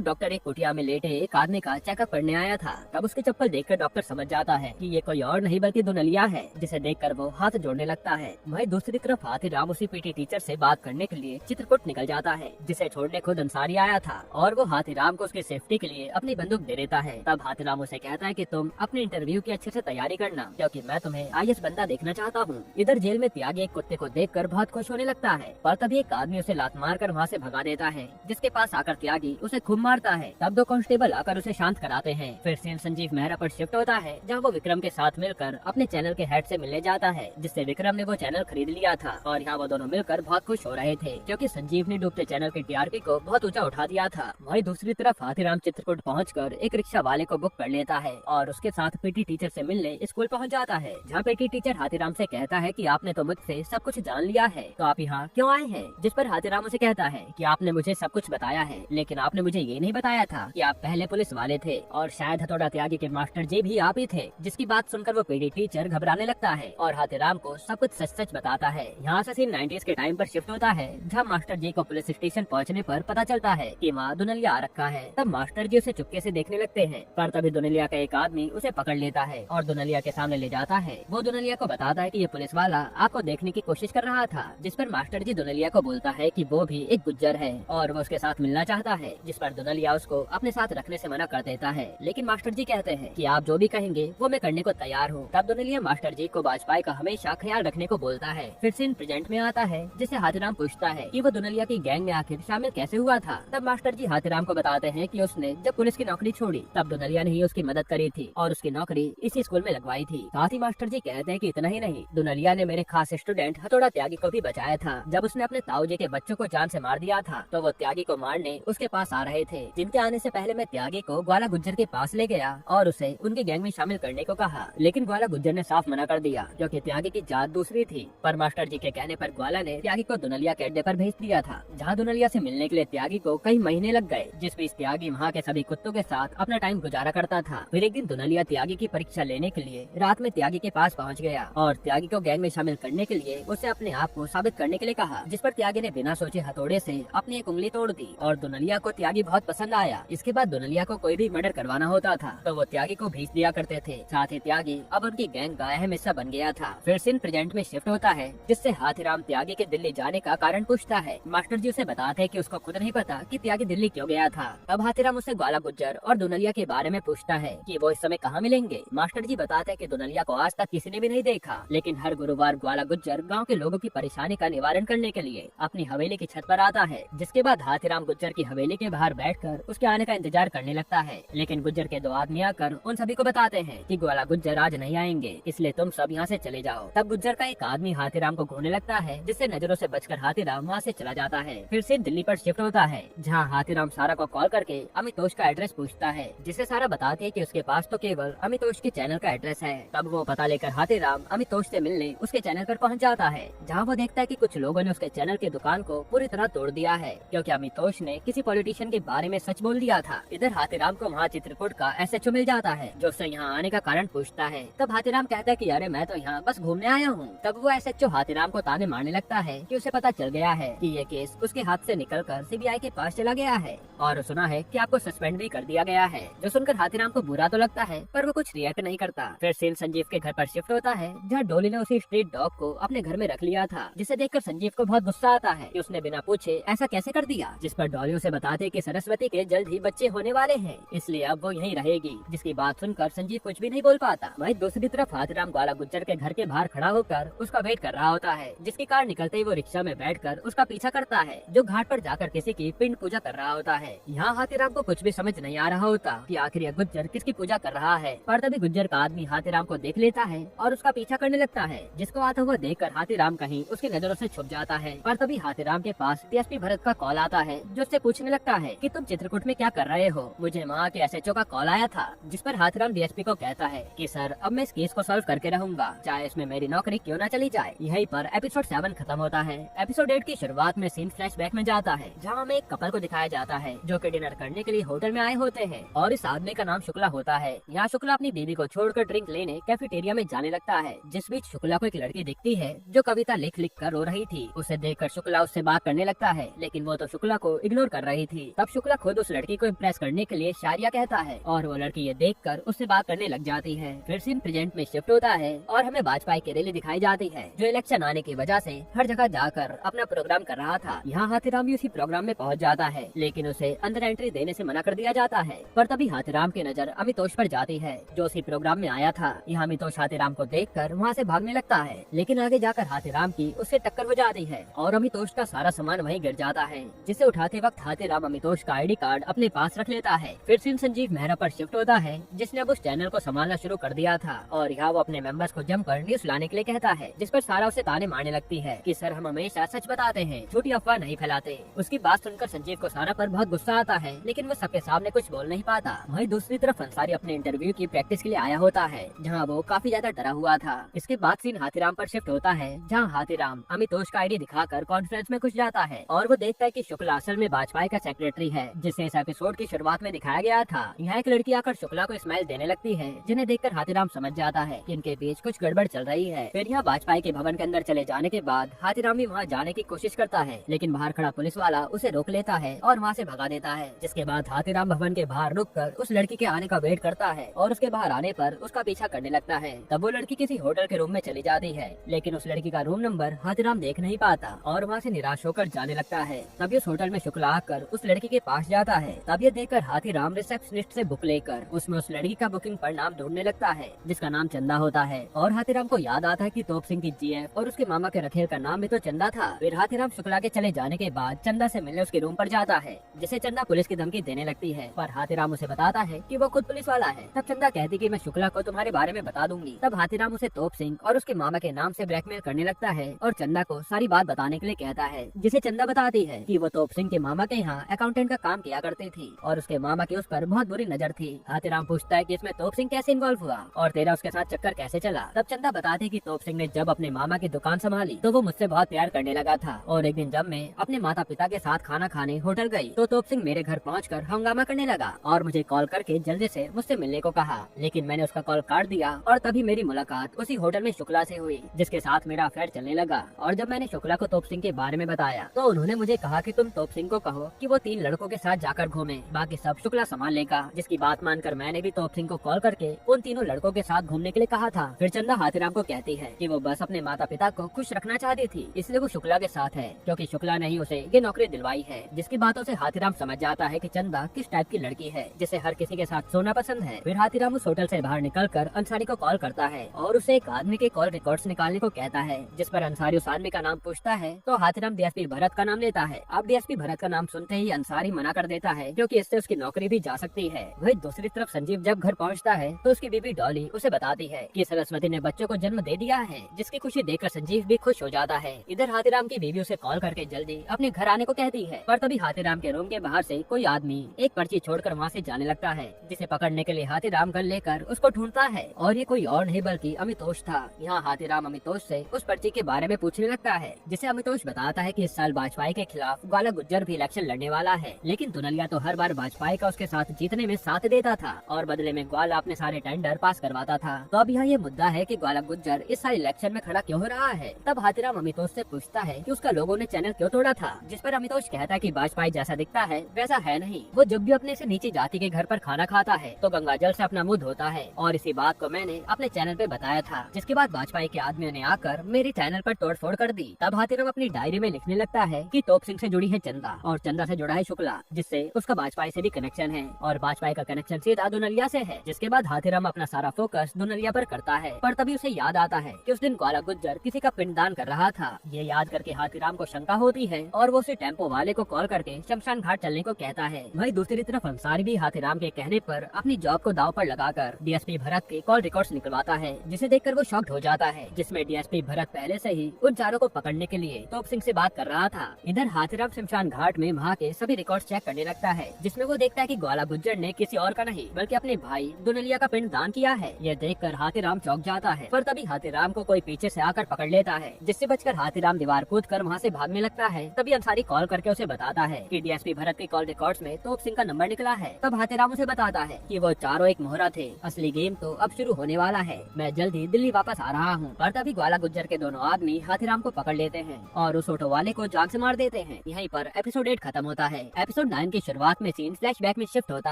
डॉक्टर एक कुटिया में लेटे एक आदमी का चेकअप करने आया था। तब उसकी चप्पल देखकर डॉक्टर समझ जाता है कि ये कोई और नहीं बल्कि दुनलिया है, जिसे देखकर वो हाथ जोड़ने लगता है। वहीं दूसरी तरफ हाथीराम उसी पीटी टीचर से बात करने के लिए चित्रकूट निकल जाता है, जिसे छोड़ने खुद अंसारी आया था और वो हाथीराम को उसकी सेफ्टी के लिए अपनी बंदूक दे देता है। तब हाथीराम उसे कहता है कि तुम अपने इंटरव्यू की अच्छे से तैयारी करना, क्योंकि मैं तुम्हें आईएएस बंदा देखना चाहता हूँ। इधर जेल में त्यागी एक कुत्ते को देखकर बहुत खुश होने लगता है, पर तभी एक आदमी उसे लात मारकर वहाँ से भगा देता है, जिसके पास आकर त्यागी उसे खूब मारता है। तब 2 कांस्टेबल आकर उसे शांत कराते हैं। फिर सीन संजीव मेहरा पर शिफ्ट होता है, जहाँ वो विक्रम के साथ मिलकर अपने चैनल के हेड से मिलने जाता है, जिससे विक्रम ने वो चैनल खरीद लिया था और यहाँ वो दोनों मिलकर बहुत खुश हो रहे थे, क्योंकि संजीव ने डूबते चैनल के टीआरपी को बहुत ऊंचा उठा दिया था। वहीं दूसरी तरफ हाथीराम चित्रकूट पहुंचकर एक रिक्शा वाले को बुक कर लेता है और उसके साथ पीटी टीचर से मिलने स्कूल पहुंच जाता है, जहाँ पीटी टीचर हाथीराम से कहता है कि आपने तो मुझसे सब कुछ जान लिया है, तो आप यहाँ क्यों आए हैं। जिस पर हाथीराम उसे कहता है कि आपने मुझे सब कुछ बताया है, लेकिन आपने मुझे ये नहीं बताया था कि आप पहले पुलिस वाले थे और शायद हथौड़ा त्यागी के मास्टर जी भी आप ही थे। जिसकी बात सुनकर वो पीटी टीचर घबराने लगता है और हाथीराम को सब कुछ सच सच बताता है। यहाँ से सीन 90s के टाइम पर शिफ्ट होता है, जहाँ मास्टर जी को पुलिस स्टेशन पहुँचने पर पता चलता है कि वहाँ दुनलिया आ रखा है। तब मास्टर जी उसे चुपके से देखने लगते हैं, पर तभी दुनलिया का एक आदमी उसे पकड़ लेता है और दुनलिया के सामने ले जाता है। वो दुनलिया को बताता है कि ये पुलिस वाला आपको देखने की कोशिश कर रहा था, जिस पर मास्टर जी दुनलिया को बोलता है कि वो भी एक गुज्जर है और वो उसके साथ मिलना चाहता है, जिस पर दुनलिया उसको अपने साथ रखने से मना कर देता है। लेकिन मास्टर जी कहते हैं कि आप जो भी कहेंगे वो मैं करने को तैयार हूँ। तब दुनलिया मास्टर जी को वाजपेयी का हमेशा ख्याल रखने को बोलता है। फिर सीन प्रेजेंट में आता है, जिसे हाथीराम पूछता है कि वो दुनलिया की गैंग में आखिर शामिल कैसे हुआ था। तब मास्टर जी हाथीराम को बताते हैं कि उसने जब पुलिस की नौकरी छोड़ी तब दुनलिया ने ही उसकी मदद करी थी और उसकी नौकरी इसी स्कूल में लगवाई थी। साथ ही मास्टर जी कहते हैं कि इतना ही नहीं, दुनलिया ने मेरे खास स्टूडेंट हथौड़ा त्यागी को भी बचाया था। जब उसने अपने ताऊ जी के बच्चों को जान से मार दिया था तो वो त्यागी को मारने उसके पास आ रहे थे, जिनके आने से पहले मैं त्यागी को ग्वाला गुज्जर के पास ले गया और उसे उनके गैंग में शामिल करने को कहा, लेकिन ग्वाला गुज्जर ने साफ मना कर दिया क्योंकि त्यागी की जात दूसरी थी। पर मास्टर जी के कहने पर ग्वाला ने त्यागी को दुनलिया के अड्डे पर भेज दिया था, जहाँ दुनलिया से मिलने के लिए त्यागी को कई महीने लग गए, जिस बीच त्यागी वहाँ के सभी कुत्तों के साथ अपना टाइम गुजारा करता था। फिर एक दिन दुनलिया त्यागी की परीक्षा लेने के लिए रात में त्यागी के पास पहुँच गया और त्यागी को गैंग में शामिल करने के लिए उसे अपने आप को साबित करने के लिए कहा, जिस पर त्यागी ने बिना सोचे हथौड़े से अपनी एक उंगली तोड़ दी और दुनलिया को त्यागी बहुत पसंद आया। इसके बाद दुनलिया को कोई भी मर्डर करवाना होता था तो वो त्यागी को भेज दिया करते थे। साथ ही त्यागी अब उनकी गैंग का अहम हिस्सा बन गया था। फिर सीन प्रेजेंट में शिफ्ट होता है, जिससे हाथीराम त्यागी के दिल्ली जाने का कारण पूछता है। मास्टर जी उसे बताते हैं कि उसको खुद नहीं पता कि त्यागी दिल्ली क्यों गया था। अब हाथीराम उसे ग्वाला गुज्जर और दुनलिया के बारे में पूछता है कि वो इस समय कहाँ मिलेंगे। मास्टर जी बताते हैं कि दुनलिया को आज तक किसी ने भी नहीं देखा, लेकिन हर गुरुवार ग्वाला गुज्जर गाँव के लोगों की परेशानी का निवारण करने के लिए अपनी हवेली की छत पर आता है। जिसके बाद हाथीराम गुज्जर की हवेली के बाहर बैठकर उसके आने का इंतजार करने लगता है, लेकिन गुज्जर के 2 आदमी आकर उन सभी को बताते हैं कि ग्वाला गुज्जर आज नहीं आएंगे, इसलिए तुम सब यहाँ से चले जाओ। तब गुज्जर का एक आदमी हाथीराम को घूरने लगता है, जिससे नजरों से बचकर हाथीराम वहाँ से चला जाता है। फिर से दिल्ली पर शिफ्ट होता है, जहाँ हाथीराम सारा को कॉल करके अमितोष का एड्रेस पूछता है, जिसे सारा बताती है कि उसके पास तो केवल अमितोष के चैनल का एड्रेस है। तब वो पता लेकर हाथीराम अमितोष से मिलने उसके चैनल पर पहुंच जाता है, जहां वो देखता है कि कुछ लोगों ने उसके चैनल की दुकान को पूरी तरह तोड़ दिया है, क्योंकि अमितोष ने किसी पॉलिटिशियन के बारे में सच बोल दिया था। इधर हाथीराम को वहाँ चित्रकूट का SHO मिल जाता है, जो उससे यहाँ आने का कारण पूछता है। तब हाथीराम कहता है कि अरे मैं तो यहाँ बस घूमने आया हूँ। तब वो SHO हाथीराम को ताने मारने लगता है कि उसे पता चल गया है कि ये केस उसके हाथ से निकलकर CBI के पास चला गया है और सुना है कि आपको सस्पेंड भी कर दिया गया है। जो सुनकर हाथीराम को बुरा तो लगता है, पर वो कुछ रिएक्ट नहीं करता। फिर सीन संजीव के घर पर शिफ्ट होता है, जहाँ डोली ने उसी स्ट्रीट डॉग को अपने घर में रख लिया था, जिसे देखकर संजीव को बहुत गुस्सा आता है कि उसने बिना पूछे ऐसा कैसे कर दिया। जिस पर डॉली उसे बताते कि सरस्वती के जल्द ही बच्चे होने वाले हैं, इसलिए अब वो यहीं रहेगी। जिसकी बात सुनकर संजीव कुछ भी नहीं बोल पाता। वहीं दूसरी तरफ हाथीराम ग्वाला गुज्जर के घर के बाहर खड़ा होकर उसका वेट कर रहा होता है, जिसकी कार निकलते ही वो रिक्शा में बैठकर उसका पीछा करता है, जो घाट पर जाकर किसी की पिंड पूजा कर रहा होता है। यहाँ हाथीराम को कुछ भी समझ नहीं आ रहा होता कि आखिर यह गुज्जर किसकी पूजा कर रहा है, पर तभी गुज्जर का आदमी हाथीराम को देख लेता है और उसका पीछा करने लगता है, जिसको आता हुआ देखकर हाथीराम कहीं उसकी नजरों से छुप जाता है। पर तभी हाथीराम के पास DSP भरत का कॉल आता है, जो उससे पूछने लगता है कि तुम चित्रकूट में क्या कर रहे हो, मुझे वहाँ के SHO का कॉल आया था। जिस पर हाथीराम DSP को कहता है कि सर अब मैं इस केस को सॉल्व करके रहूंगा, चाहे इसमें मेरी नौकरी क्यों न चली जाए। यहीं पर एपिसोड 7 खत्म होता है। एपिसोड 8 की शुरुआत में सीन फ्लैशबैक में जाता है, जहाँ हमें एक कपल को दिखाया जाता है जो कि डिनर करने के लिए होटल में आए होते हैं और इस आदमी का नाम शुक्ला होता है। यहाँ शुक्ला अपनी बीवी को छोड़कर ड्रिंक लेने कैफेटेरिया में जाने लगता है। जिस बीच शुक्ला को एक लड़की दिखती है जो कविता लिख लिख कर रो रही थी। उसे देखकर शुक्ला उससे बात करने लगता है, लेकिन वो तो शुक्ला को इग्नोर कर रही थी। तब शुक्ला खुद उस लड़की को इम्प्रेस करने के लिए शायरिया कहता है और वो लड़की ये देखकर उससे बात करने लग जाती है। फिर सीन प्रेजेंट में शिफ्ट होता है और हमें वाजपेयी की रैली दिखाई जाती है, जो इलेक्शन आने की वजह से हर जगह जाकर अपना प्रोग्राम कर रहा था। यहाँ हाथीराम भी उसी प्रोग्राम में पहुँच जाता है, लेकिन उसे अंदर एंट्री देने से मना कर दिया जाता है। पर तभी हाथीराम की नजर अमितोष पर जाती है, जो उसी प्रोग्राम में आया था। यहाँ अमितोष हाथीराम को देखकर वहाँ से भागने लगता है, लेकिन आगे जाकर हाथीराम की उससे टक्कर हो जाती है और अमितोष का सारा सामान वहीं गिर जाता है, जिसे उठाते वक्त हाथीराम अमितोष का ID कार्ड अपने पास रख लेता है। फिर सीन संजीव मेहरा पर शिफ्ट होता है, जिसने अब उस चैनल को संभालना शुरू कर दिया था और यहाँ वो अपने मेंबर्स को जमकर न्यूज लाने के लिए कहता है, जिस पर सारा उसे ताने मारने लगती है कि सर हम हमेशा सच बताते हैं, झूठी अफवाह नहीं फैलाते। उसकी बात सुनकर संजीव को सारा पर बहुत गुस्सा आता है, लेकिन वो सबके सामने कुछ बोल नहीं पाता। वहीं दूसरी तरफ अंसारी अपने इंटरव्यू की प्रैक्टिस के लिए आया होता है, जहाँ वो काफी ज्यादा डरा हुआ था। इसके बाद सीन हाथीराम पर शिफ्ट होता है, जहाँ हाथीराम अमितोष का ID दिखाकर कॉन्फ्रेंस में घुस जाता है और वो देखता है कि शुक्ला असल में वाजपेयी का सेक्रेटरी है, जिसे इस एपिसोड की शुरुआत में दिखाया गया था। यहाँ एक लड़की आकर शुक्ला को स्माइल देने लगती है, जिन्हें देखकर हाथीराम समझ जाता है कि इनके बीच कुछ गड़बड़ चल रही है। फिर यहाँ वाजपेयी के भवन के अंदर चले जाने के बाद हाथीराम भी वहाँ जाने की कोशिश करता है, लेकिन बाहर खड़ा पुलिस वाला उसे रोक लेता है और वहाँ से भगा देता है। जिसके बाद हाथीराम भवन के बाहर रुककर उस लड़की के आने का वेट करता है और उसके बाहर आने पर उसका पीछा करने लगता है। तब वो लड़की किसी होटल के रूम में चली जाती है, लेकिन उस लड़की का रूम नंबर हाथीराम देख नहीं पाता और वहाँ से निराश होकर जाने लगता है। तभी उस होटल में शुक्ला आकर उस लड़की के पास जाता है। तब ये देखकर हाथीराम रिसेप्शनिस्ट से बुक लेकर उसमें उस लड़की का बुकिंग पर नाम ढूंढने लगता है, जिसका नाम चंदा होता है। और हाथीराम को याद आता है कि तोप सिंह की GF और उसके मामा के रखेल का नाम भी तो चंदा था। फिर हाथीराम शुक्ला के चले जाने के बाद चंदा से मिलने उसके रूम पर जाता है, जिसे चंदा पुलिस की धमकी देने लगती है, पर हाथीराम उसे बताता है कि वो खुद पुलिस वाला है। तब चंदा कहती कि मैं शुक्ला को तुम्हारे बारे में बता दूंगी। तब हाथीराम उसे तोप सिंह और उसके मामा के नाम से ब्लैकमेल करने लगता है और चंदा को सारी बात बताने के लिए कहता है, जिसे चंदा बताती है कि वो तोप सिंह के मामा के यहाँ अकाउंटेंट का काम किया करती थी और उसके मामा की उस पर बहुत बुरी नजर थी। हाथीराम पूछता है कि इसमें तोप सिंह कैसे इन्वॉल्व हुआ और तेरा उसके साथ चक्कर कैसे चला। तब चंदा बताती कि तोप सिंह ने जब अपने मामा की दुकान संभाली तो वो मुझसे बहुत प्यार करने लगा था और एक दिन जब मैं अपने माता पिता के साथ खाना खाने होटल गई तो तोप सिंह मेरे घर पहुंचकर हंगामा करने लगा और मुझे कॉल करके जल्दी से मुझसे मिलने को कहा, लेकिन मैंने उसका कॉल काट दिया और तभी मेरी मुलाकात उसी होटल में शुक्ला से हुई, जिसके साथ मेरा अफेयर चलने लगा। और जब मैंने शुक्ला को तोप सिंह के बारे में बताया तो उन्होंने मुझे कहा कि तुम तोप सिंह को कहो कि वो 3 लड़कों के साथ जाकर घूमे, बाकी सब शुक्ला संभाल लेगा। जिसकी बात मानकर मैंने भी तोप सिंह को कॉल करके उन 3 लड़कों के साथ घूमने के लिए कहा था। फिर चंदा हाथीराम को कहती है कि वो बस अपने माता पिता को खुश रखना चाहती थी, इसलिए वो शुक्ला के साथ है, क्योंकि शुक्ला ने ही उसे ये नौकरी दिलवाई है। जिसकी बातों से हाथीराम समझ जाता है कि चंदा किस टाइप की लड़की है, जिसे हर किसी के साथ सोना पसंद है। फिर हाथीराम उस होटल से बाहर निकलकर अंसारी को कॉल करता है और उसे एक आदमी के कॉल रिकॉर्ड्स निकालने को कहता है, जिस पर अंसारी उस आदमी का नाम पूछता है तो हाथीराम DSP भरत का नाम लेता है। अब DSP भरत का नाम सुनते ही अंसारी मना कर देता है, क्योंकि इससे उसकी नौकरी भी जा सकती है। वही दूसरी तरफ संजीव जब घर पहुंचता है तो उसकी बीवी डॉली उसे बताती है कि सरस्वती ने बच्चों को जन्म दे दिया है, जिसकी खुशी देखकर संजीव भी खुश हो जाता है। इधर हाथीराम की बीवी उसे कॉल करके जल्दी अपने घर आने को कहती है, पर तभी हाथीराम के रूम के बाहर से कोई आदमी आदमी एक पर्ची छोड़कर वहाँ से जाने लगता है, जिसे पकड़ने के लिए हाथीराम गन लेकर उसको ढूंढता है। और ये कोई और नहीं बल्कि अमितोष था। यहाँ हाथीराम अमितोष से उस पर्ची के बारे में पूछने लगता है, जिसे अमितोष बताता है कि इस साल वाजपेयी के खिलाफ ग्वाला गुज्जर भी इलेक्शन लड़ने वाला है, लेकिन दुनलिया तो हर बार वाजपेयी का उसके साथ जीतने में साथ देता था और बदले में ग्वाला अपने सारे टेंडर पास करवाता था। तो अब यहाँ ये मुद्दा है कि ग्वाला गुज्जर इस साल इलेक्शन में खड़ा क्यों हो रहा है। तब हाथीराम अमितोष से पूछता है कि उसका लोगों ने चैनल क्यों तोड़ा था, जिस पर अमितोष कहता है कि वाजपेयी जैसा दिखता है वैसा है नहीं। वो जब भी अपने से नीचे जाति के घर पर खाना खाता है तो गंगा जल से अपना मुंह धोता है, और इसी बात को मैंने अपने चैनल पे बताया था, जिसके बाद वाजपेयी के आदमियों ने आकर मेरे चैनल पर तोड़फोड़ कर दी। तब हाथीराम अपनी डायरी में लिखने लगता है कि तोप सिंह से जुड़ी है चंदा और चंदा से जुड़ा है शुक्ला, जिससे उसका वाजपेयी से भी कनेक्शन है और वाजपेयी का कनेक्शन सीधा दुनलिया से है। जिसके बाद हाथीराम अपना सारा फोकस दुनलिया पर करता है, पर तभी उसे याद आता है कि उस दिन ग्वाला गुज्जर किसी का पिंडदान कर रहा था। ये याद करके हाथीराम को शंका होती है और वो उसे टेम्पो वाले को कॉल करके शमशान घाट चलने को कहता है। वहीं दूसरी तरफ अंसारी भी हाथीराम के कहने पर अपनी जॉब को दाव पर लगाकर डीएसपी भरत के कॉल रिकॉर्ड्स निकलवाता है, जिसे देखकर वो शॉक्ड हो जाता है, जिसमें डीएसपी भरत पहले से ही उन चारों को पकड़ने के लिए तोप सिंह से बात कर रहा था। इधर हाथीराम शमशान घाट में वहाँ के सभी रिकॉर्ड्स चेक करने लगता है, जिसमें वो देखता है कि ग्वाला गुज्जर ने किसी और का नहीं बल्कि अपने भाई दुनलिया का पिंड दान किया है। ये देखकर हाथीराम चौंक जाता है, पर तभी हाथीराम को कोई पीछे से आकर पकड़ लेता है, जिससे बचकर हाथीराम दीवार कूदकर वहाँ से भागने लगता है। तभी अंसारी कॉल करके उसे बताता है कि डीएसपी भरत के कॉल रिकॉर्ड्स में तोप सिंह का नंबर निकला है। तब हाथीराम उसे बताता है कि वो चारों एक मोहरा थे, असली गेम तो अब शुरू होने वाला है, मैं जल्द ही दिल्ली वापस आ रहा हूँ। पर तभी ग्वाला गुज्जर के दोनों आदमी हाथीराम को पकड़ लेते हैं और उस ऑटो वाले को जान से मार देते हैं। यहीं पर एपिसोड 8 खत्म होता है। एपिसोड 9 की शुरुआत में सीन फ्लैशबैक में शिफ्ट होता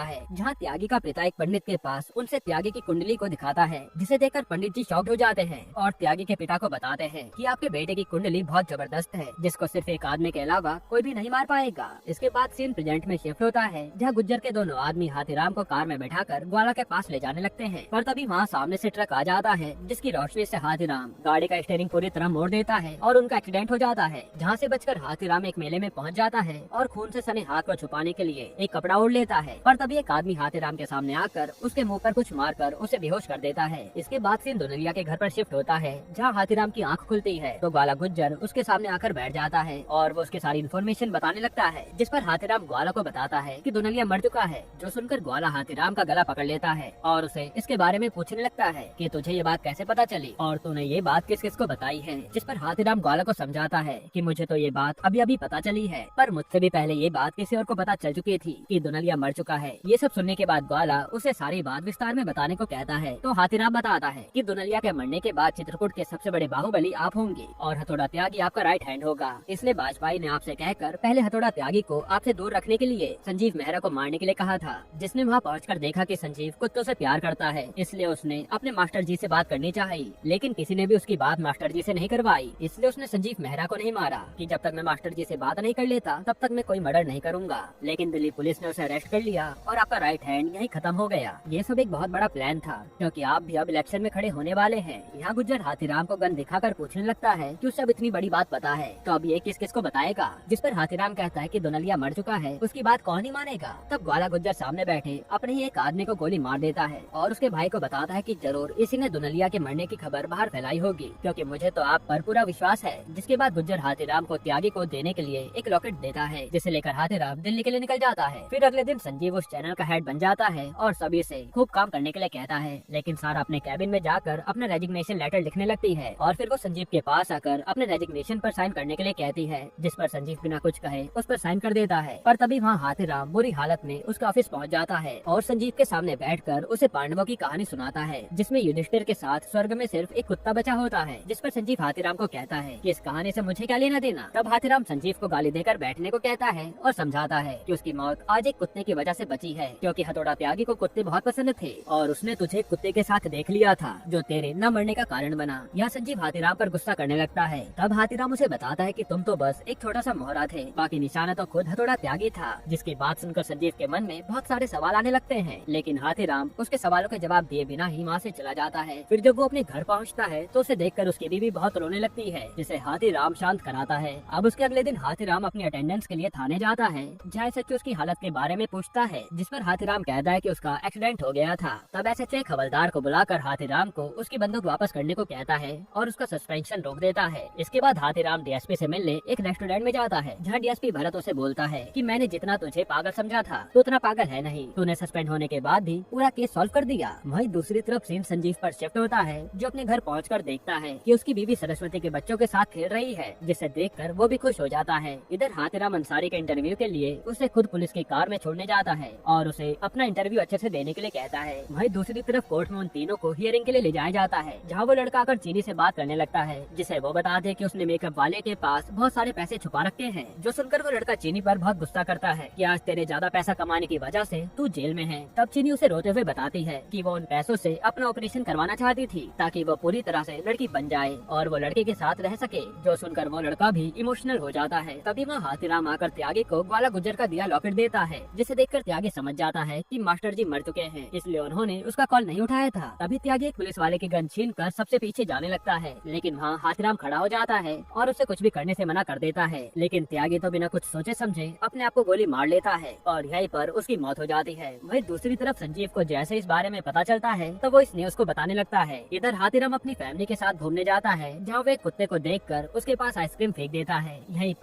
है, जहाँ त्यागी का पिता एक पंडित के पास उनसे त्यागी की कुंडली को दिखाता है, जिसे देखकर पंडित जी शॉक्ड हो जाते हैं और त्यागी के पिता को बताते हैं कि आपके बेटे की कुंडली बहुत जबरदस्त है, जिसको सिर्फ एक आदमी के अलावा कोई भी नहीं मार पाएगा। इसके बाद सीन प्रेजेंट में शिफ्ट होता है, जहाँ गुज्जर के दोनों आदमी हाथीराम को कार में बैठाकर ग्वाला के पास ले जाने लगते हैं। पर तभी वहाँ सामने से ट्रक आ जाता है, जिसकी रोशनी से हाथीराम गाड़ी का स्टीयरिंग पूरी तरह मोड़ देता है और उनका एक्सीडेंट हो जाता है, जहाँ से बचकर हाथीराम एक मेले में पहुँच जाता है और खून से सने हाथ को छुपाने के लिए एक कपड़ा ओढ़ लेता है। पर तभी एक आदमी हाथीराम के सामने आकर उसके मुंह पर कुछ मारकर उसे बेहोश कर देता है। इसके बाद सीन दुनलिया के घर पर शिफ्ट होता है, जहाँ हाथीराम की आंख खुलती है तो ग्वाला गुज्जर उसके सामने आकर बैठ जाता है और वो उसकी सारी इन्फॉर्मेशन बताने लगता है, जिस पर हाथीराम ग्वाला को बताता है कि दुनलिया मर चुका है। जो सुनकर ग्वाला हाथीराम का गला पकड़ लेता है और उसे इसके बारे में पूछने लगता है कि तुझे ये बात कैसे पता चली और तूने ये बात किस किस को बताई है। जिस पर हाथीराम ग्वाला को समझाता है कि मुझे तो ये बात अभी अभी पता चली है, पर मुझसे भी पहले ये बात किसी और को पता चल चुकी थी कि दुनलिया मर चुका है। ये सब सुनने के बाद ग्वाला उसे सारी बात विस्तार में बताने को कहता है। तो हाथीराम बताता है कि दुनलिया के मरने के बाद चित्रकूट के सबसे बड़े बाहुबली आप होंगे और हथौड़ा त्यागी आपका राइट हैंड होगा। इसलिए वाजपेयी ने आपसे कहकर पहले हथौड़ा त्यागी को आपसे दूर रखने के लिए संजीव मेहरा को मारने के लिए कहा था, जिसने वहाँ पहुँचकर देखा कि संजीव कुत्तों से प्यार करता है, इसलिए उसने अपने मास्टर जी से बात करनी चाहिए, लेकिन किसी ने भी उसकी बात मास्टर जी से नहीं करवाई। इसलिए उसने संजीव मेहरा को नहीं मारा कि जब तक मैं मास्टर जी से बात नहीं कर लेता तब तक मैं कोई मर्डर नहीं करूंगा। लेकिन दिल्ली पुलिस ने उसे अरेस्ट कर लिया और आपका राइट हैंड यही खत्म हो गया। ये सब एक बहुत बड़ा प्लान था, क्योंकि आप भी अब इलेक्शन में खड़े होने वाले हैं। यहाँ गुज्जर हाथीराम को गन दिखाकर पूछने लगता है कि उसे अब इतनी बड़ी बात पता है, तो अब ये किस किस को बताएगा। जिस पर हाथीराम कहता है कि दुनलिया मर चुका है, उसकी बात कौन ही मानेगा। तब ग्वाला गुज्जर सामने बैठे अपने ही एक आदमी को गोली मार देता है और उसके भाई को बताता है कि जरूर इसी ने दुनलिया के मरने की खबर बाहर फैलाई होगी, क्योंकि मुझे तो आप पर पूरा विश्वास है। जिसके बाद गुज्जर हाथीराम को त्यागी को देने के लिए एक लॉकेट देता है, जिसे लेकर हाथीराम दिल्ली के लिए निकल जाता है। फिर अगले दिन संजीव उस चैनल का हेड बन जाता है और सभी से खूब काम करने के लिए कहता है, लेकिन सारा अपने कैबिन में जाकर अपना रेजिग्नेशन लेटर लिखने लगती है और फिर वो संजीव के पास आकर अपने रेजिग्नेशन पर साइन करने के लिए कहती है, जिस पर संजीव बिना कुछ कहे उस पर साइन कर देता है। पर तभी वहाँ हाथीराम बुरी हालत में उसका ऑफिस पहुँच जाता है और संजीव के सामने बैठकर उसे पांडवों की कहानी सुनाता है, जिसमें युधिष्ठिर के साथ स्वर्ग में सिर्फ एक कुत्ता बचा होता है। जिस पर संजीव हाथीराम को कहता है कि इस कहानी से मुझे क्या लेना देना। तब हाथीराम संजीव को गाली देकर बैठने को कहता है और समझाता है कि उसकी मौत आज एक कुत्ते की वजह से बची है, क्योंकि हथौड़ा त्यागी को कुत्ते बहुत पसंद थे और उसने तुझे कुत्ते के साथ देख लिया था, जो तेरे न मरने का कारण बना। यह संजीव हाथीराम पर गुस्सा करने लगता है। तब हाथीराम उसे बताता है कि तुम तो बस एक छोटा सा मोहरा थे, बाकी निशाना तो खुद हथौड़ा त्यागी था। जिसकी बात सुनकर संजीव के मन में बहुत सारे सवाल आने लगते हैं, लेकिन हाथीराम उसके सवालों के जवाब दिए बिना ही वहाँ से चला जाता है। फिर जब वो अपने घर पहुँचता है तो उसे देखकर उसकी बीवी बहुत रोने लगती है, जिसे हाथीराम शांत कराता है। अब उसके अगले दिन हाथीराम अपनी अटेंडेंस के लिए थाने जाता है, जहाँ एसएचओ उसकी हालत के बारे में पूछता है, जिस पर हाथीराम कहता है कि उसका एक्सीडेंट हो गया था। तब एसएचओ एक हवलदार को बुलाकर हाथीराम को उसकी बंदूक वापस करने को कहता है और उसका सस्पेंशन रोक देता है। इसके बाद हाथीराम डीएसपी से मिलने एक रेस्टोरेंट में जाता है, जहाँ डीएसपी भरत उसे बोलता है कि मैंने जितना तुझे पागल समझा था तो उतना पागल है नहीं, तूने सस्पेंड होने के बाद भी पूरा केस सॉल्व कर दिया। वहीं दूसरी तरफ सीन संजीव पर शिफ्ट होता है, जो अपने घर पहुंचकर देखता है कि उसकी बीवी सरस्वती के बच्चों के साथ खेल रही है, जिसे देखकर वो भी खुश हो जाता है। इधर हाथीराम अंसारी के इंटरव्यू के लिए उसे खुद पुलिस की कार में छोड़ने जाता है और उसे अपना इंटरव्यू अच्छे से देने के लिए कहता है। वहीं दूसरी तरफ कोर्ट में उन तीनों को हियरिंग के लिए ले जाया जाता है, जहाँ वो लड़का आकर चीनी से बात करने लगता है, जिसे वो बता दे कि उसने मेकअप वाले के पास बहुत सारे पैसे छुपा रखे हैं। जो सुनकर वो लड़का चीनी पर बहुत गुस्सा करता है कि आज तेरे ज्यादा पैसा कमाने की वजह से तू जेल में है। तब चीनी उसे रोते हुए बताती है कि वो उन पैसों से अपना ऑपरेशन करवाना चाहती थी ताकि वो पूरी तरह से लड़की बन जाए और वो लड़के के साथ रह सके। जो सुनकर वो लड़का भी इमोशनल हो जाता है। तभी वहाँ हाथीराम आकर त्यागी को ग्वाला गुज्जर का दिया लॉकेट देता है, जिसे देखकर त्यागी समझ जाता है कि मास्टर जी मर चुके हैं, इसलिए उन्होंने उसका कॉल नहीं उठाया था। तभी त्यागी एक पुलिस वाले की गन छीन कर सबसे पीछे जाने लगता है, लेकिन वहाँ हाथीराम खड़ा हो जाता है और उसे कुछ भी करने से मना कर देता है। लेकिन त्यागी तो बिना कुछ सोचे समझे अपने आप को गोली मार लेता है और यहीं पर उसकी मौत हो जाती है। वहीं दूसरी तरफ संजीव को जैसे इस बारे में पता चलता है तो वो इस न्यूज़ को बताने लगता है। इधर हाथीराम अपनी फैमिली के साथ घूमने जाता है, जहाँ वो एक कुत्ते को देखकर उसके पास आइसक्रीम फेंक देता है। यहीं पर